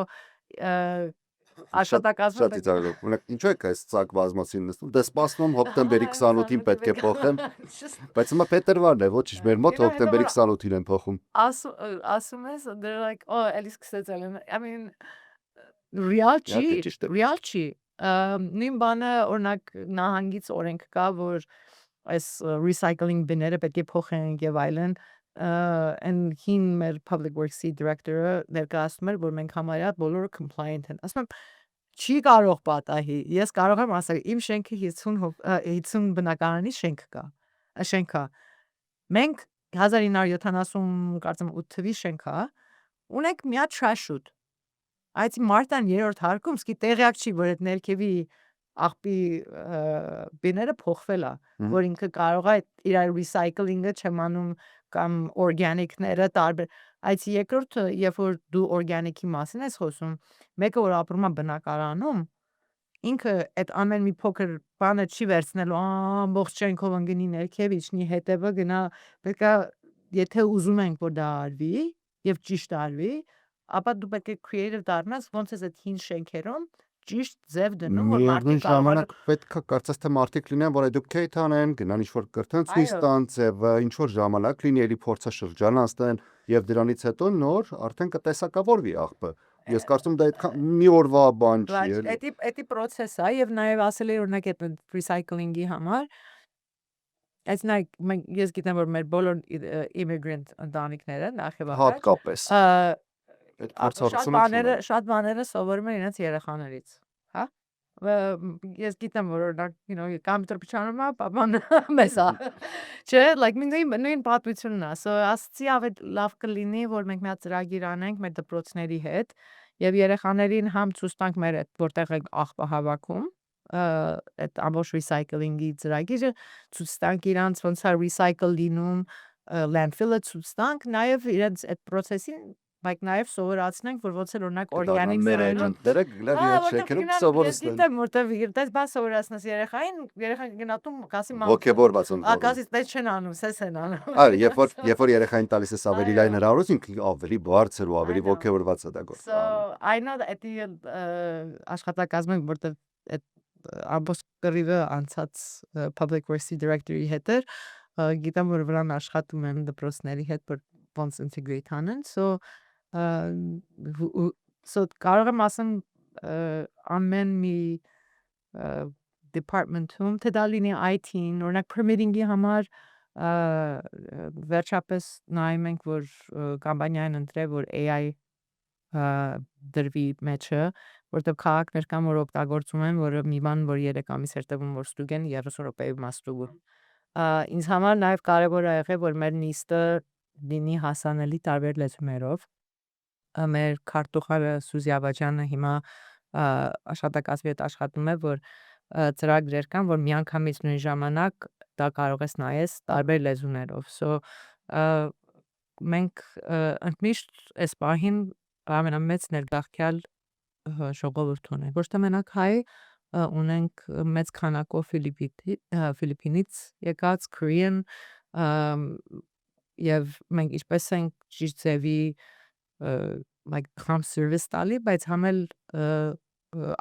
աշխատակազմը
շատ իծարելով ունեք ինչու եք այս ցակ բազմոցին նստում դե սպասում հոկտեմբերի 28-ին պետք է փոխեմ բայց հիմա փետրվարն է ոչինչ մեր մոտ հոկտեմբերի 28-ին են փոխում
ասում ես they're like oh էլի սկսեցել են I mean real չի նույն բանը օրինակ նահանգից օրենք կա որ այս recycling բիները պետք է փոխեն եւ այլն and հին մեր public works-ի director-ը ներկայացնում էր որ մենք համարյա բոլորը compliant են ասում եմ չի կարող պատահի ես կարող եմ ասել իմ շենքը 50 բնակարանի շենք կա մենք 1970 կարծեմ 8 թվի շենք է ունենք մի հատ trash chute այդ մարտան 3-րդ հարկում սկի տեղյակ չի որ այդ ներքևի աղբի բիները փոխվել է որ ինքը կարող է իր recycling-ը չեմ անում կամ օրգանիկները տարբեր այդ երկրորդը երբ որ դու օրգանիկի մասին ես խոսում մեկը որ ապրում է բնակարանում ինքը այդ ամեն մի փոքր բանը չի վերցնելու ամբողջ շենքով ընկնի ներքև իջնի հետևը գնա պետք է եթե ուզում ենք որ դա արվի եւ ճիշտ արվի ապա դու պետք է creative դառնաս ոնց է այդ հին շենքերում ճիշտ ձև դնում որ մարդիկ
ժամանակ պետք է կարծես թե մարդիկ լինեն որ educate անեն գնան ինչ որ կրթություն ստան ձևը ինչ որ ժամանակ լինի էլի փորձաշրջան անցնեն եւ դրանից հետո նոր արդեն կտեսակավորվի աղբը ես կարծում դա այդքան մի օրվա բան չի էլի
էդի process է եւ նաեւ ասել էի օրինակ այդ recycling-ի համար այսինքն ես գիտեմ որ մեր բոլոր immigrant ընտանիքները նախևառաջ
հատկապես
շատ բաները սովորում են իրենց երեխաներից հա ես գիտեմ որ օրինակ կամպյուտեր փչանում է պապան մեզ չէ like նույն պատմությունն է so ասացի ավելի լավ կլինի որ մենք մի հատ ծրագիր անենք մեր դպրոցների հետ եւ երեխաներին համ ցույց տանք մեր այդ որտեղ ենք աղբը հավաքում այդ ամբողջ recycling-ի ծրագիրը ցույց տանք իրանց ոնց է recycle լինում landfill-ը ցույց տանք նաեւ իրենց այդ process-ին բայց նաև սովորացնենք որ ոնց է օրինակ օրգանիկ
մեր էջենտները գլար իրենց շենքերում սովորեցնեն
գիտեմ որտեվ դες բա սովորացնես երեխային գնատում կասի մամ
ոգևորված են
կասի դες չեն անում սես են անում
այո երբ որ երեխային տալիս ես ավելի լայն հնարավորություն ինքը ավելի բարձր ու ավելի ոգևորված է դա գործ
I know that էդի աշխատակազմը որտեվ այդ ամբողջ կռիվը անցած public works-ի director-ի հետ էր գիտեմ որ վրան աշխատում են դպրոցների հետ որ ոնց integrate անեն so կարող եմ ասեմ ամեն մի department-ում թե դա լինի IT-ին օրինակ permitting-ի համար վերջապես նայում ենք որ կամպանիան ընտրե որ AI դրվի մեջը որտեղ քաղաքներ կան որ օգտագործում են որը մի բան որ 3 ամիս հետևում որ ստուգեն 30 րոպեում աստուգում ինձ համար նաև կարևոր է եղել որ մեր նիստը լինի հասանելի տարբեր լեզուներով մեր քարտուղարը Սուզի Աբաջյանը հիմա աշխատակազմի հետ աշխատում է որ ծրագրեր կան որ միանգամից նույն ժամանակ դա կարող ես նայես տարբեր լեզուներով so մենք ընդմիշտ այս պահին ամենամեծ ներգաղթյալ ժողովուրդ ունենք ոչ թե մենակ հայ ունենք մեծ քանակով Ֆիլիպինից եկած Korean եւ մենք ինչպես ենք ճիշտ ձևի like calm service տալի բայց համել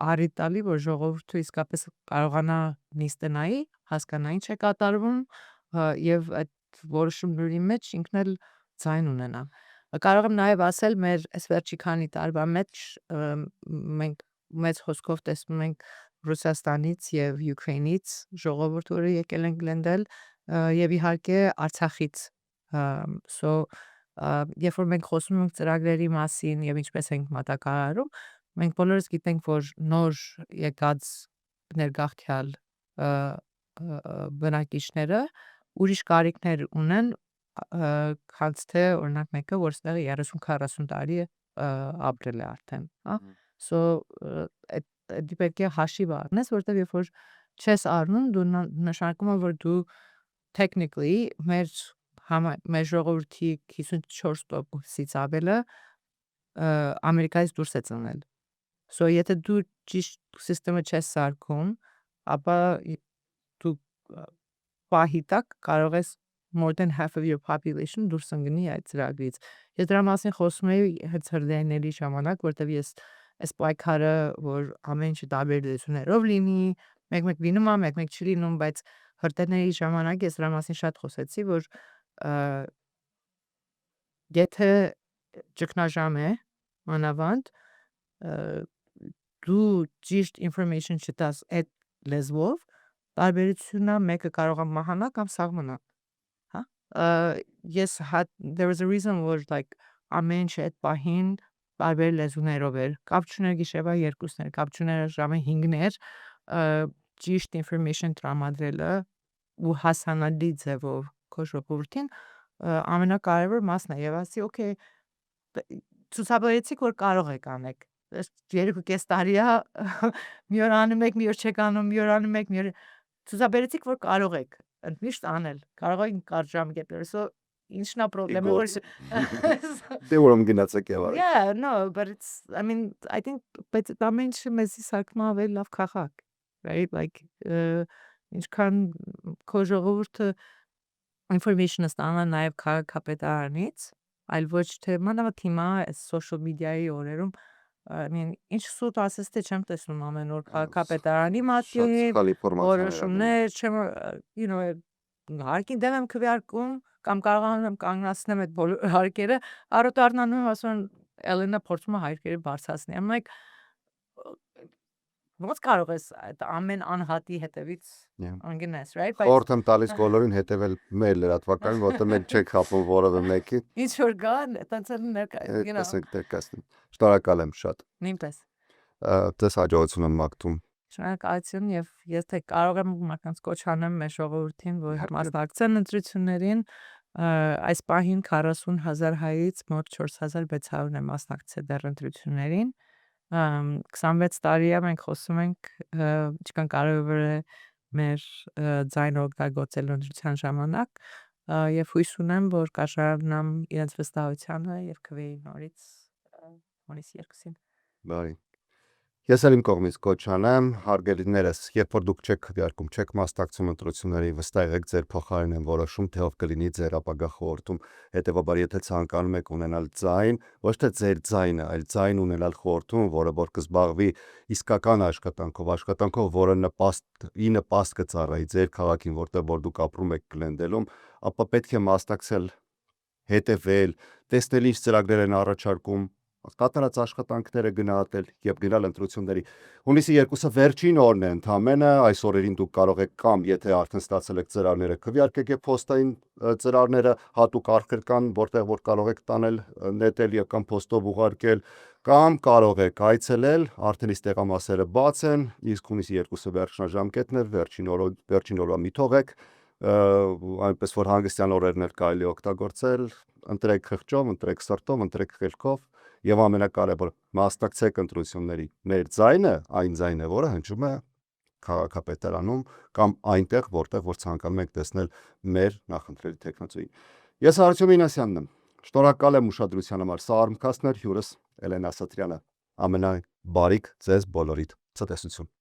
արի տալի որ ժողովուրդը իսկապես կարողանա նիստենայի հասկանա ինչ է կատարվում եւ այդ որոշումների մեջ ինքն էլ ձայն ունենա կարող եմ նաեւ ասել մեր այս վերջի քանի տարվա մեջ մենք մեծ հոսքով տեսնում ենք Ռուսաստանից եւ Յուկրաինից ժողովուրդ որը եկել են գլենդել եւ իհարկե Արցախից so երբ որ մենք խոսում ենք ծրագրերի մասին եւ ինչպես ենք մատակարարում մենք բոլորս գիտենք որ նոր եկած ներգաղթյալ բնակիչները ուրիշ կարիքներ ունեն քան թե օրինակ մեկը որ ստեղ 30-40 տարի ապրել է արդեն հա So դի պետք է հաշիվ առնես, որտեղ երբ որ չես առնում, դու նշանակում է, որ դու technically մեր ժողովրդի 54%-ից ավելը Ամերիկայից դուրս է ծնվել։ So եթե դու ճիշտ սիստեմը չես սարքում, ապա դու պահի տակ կարող ես more than half of your population դուրս ընկնի այդ ծրագրից։ Ես դրա մասին խոսում էի հենց հրդեհների ժամանակ, որտեղ ես այս պայքարը, որ ամեն ինչը տարբեր լեզուներով լինի, մեկ լինում է, մեկ չի լինում, բայց հրդեհների ժամանակ ես դրա մասին շատ խոսեցի, որ եթե ճգնաժամ է, մանավանդ դու ճիշտ information չտաս այդ լեզվով, տարբերությունն մեկը կարող է մահանա կամ սաղմնա, հա? There was a reason որ like ամեն ինչ այդ պահին տարբեր լեզուներով էր, կապ չուներ գիշերվա 2-ներ, կապ չուներ ժամը 5-ներ, ճիշտ information տրամադրելը ու հասանալի ձևով քո ժողովրդին ամենակարևոր մասն է եւ ասի okay ցուցաբերեցիք որ կարող եք անեք 2.5 տարի է մի օր անում եք մի օր չեք անում մի օր անում եք մի օր ցուցաբերեցիք որ կարող եք միշտ անել կարող եք կարճ ժամկետներ so ինչն է խնդրեմը որ
Դե ուրեմն գնացեք եւ արեք
Yeah no but it's I mean I think but ամեն ինչը մեզի սարքվում ավելի լավ քաղաք right like ինչքան քո ժողովուրդը information-ը ստանա նաև քաղաքապետարանից, այլ ոչ թե մանավանդ հիմա social media-ի օրերում I mean ինչ սուտ ասես թե չեմ տեսնում ամեն օր քաղաքապետարանի մատի որոշումներ չեմ you know հարկին դեմ եմ քվեարկում կամ կարողանում եմ կանգնացնեմ այդ բոլոր հարկերը առօրյանում եմ ասում Էլենա փորձում է հարկերը բարձրացնել I'm like ոնց կարող ես այդ ամեն անհատի հետևից անգնես, right?
Խորհուրդ եմ տալիս բոլորին հետևել մեր լրատվականին, որտեղ մենք չենք խափում որևէ մեկի։
Ինչ որ կան, այտենց
ներկայացնում։ Շնորհակալ եմ շատ։
Նույնպես։
Ձեզ հաջողություն եմ մաղթում։
Շնորհակալություն եւ ես թե կարող եմ մարդկանց կոչ անեմ մեր ժողովրդին, որ մասնակցեն ընտրություններին, այս պահին 40,000 հայից մոտ 4,600-ն է մասնակցել դեռ ընտրություններին։ 26 տարի է մենք խոսում ենք ինչքան կարևոր է մեր ձայնը օգտագործել ընտրության ժամանակ եւ հույս ունեմ որ կաշառանամ իրենց վստահությանը եւ կվեի նորից հունիսի 2-ին
Բարի Ես էլ իմ կողմից կոչ անեմ հարգելիներս երբ որ դուք չեք քվեարկում չեք մասնակցում ընտրությունների վստահ եղեք ձեր փոխարեն են որոշում թե ով կլինի ձեր ապագա խորհրդում հետեւաբար եթե ցանկանում եք ունենալ ձայն ոչ թե ձեր ձայնը այլ ձայն ունենալ խորհրդում որը որ կզբաղվի իսկական աշխատանքով որը նպաստ կծառայի ձեր քաղաքին որտեղ որ դուք ապրում եք Գլենդելում ապա պետք է մասնակցել հետևել տեսնել ինչ ծրագրեր են առաջարկում կատարած աշխատանքները գնահատել եւ գնալ ընտրությունների հունիսի 2-ը վերջին օրն է ընդամենը այս օրերին դուք կարող եք կամ եթե արդեն ստացել եք ծրագրերը քվեարկեք եւ փոստային ծրագրերը հատուկ արկղեր կան որտեղ որ կարող եք տանել նետել եւ կամ փոստով ուղարկել կամ կարող եք այցելել արդեն իսկ տեղամասերը բաց են իսկ հունիսի 2-ը վերջնաժամկետն է վերջին օրվա մի թողեք այնպես որ հանգստյան օրերն էլ կարելի օգտագործել ընտրեք խղճով ընտրեք սրտով ընտրեք խելքով Եվ ամենակարևորը մասնակցեք ընտրությունների։ Մեր ձայնը այն ձայնը, որը հնչում է քաղաքապետարանում կամ այնտեղ, որտեղ որ ցանկանում եք տեսնել մեր նախընտրելի տեխնացուին։ Ես Արտյոմ Մինասյանն եմ։ Շնորհակալ եմ ուշադրության համար։ Սա Armcast-ն էր հյուրս Էլենա Սատրյանը։ Ամենայն բարիք ձեզ բոլորիդ։ Ցտեսություն։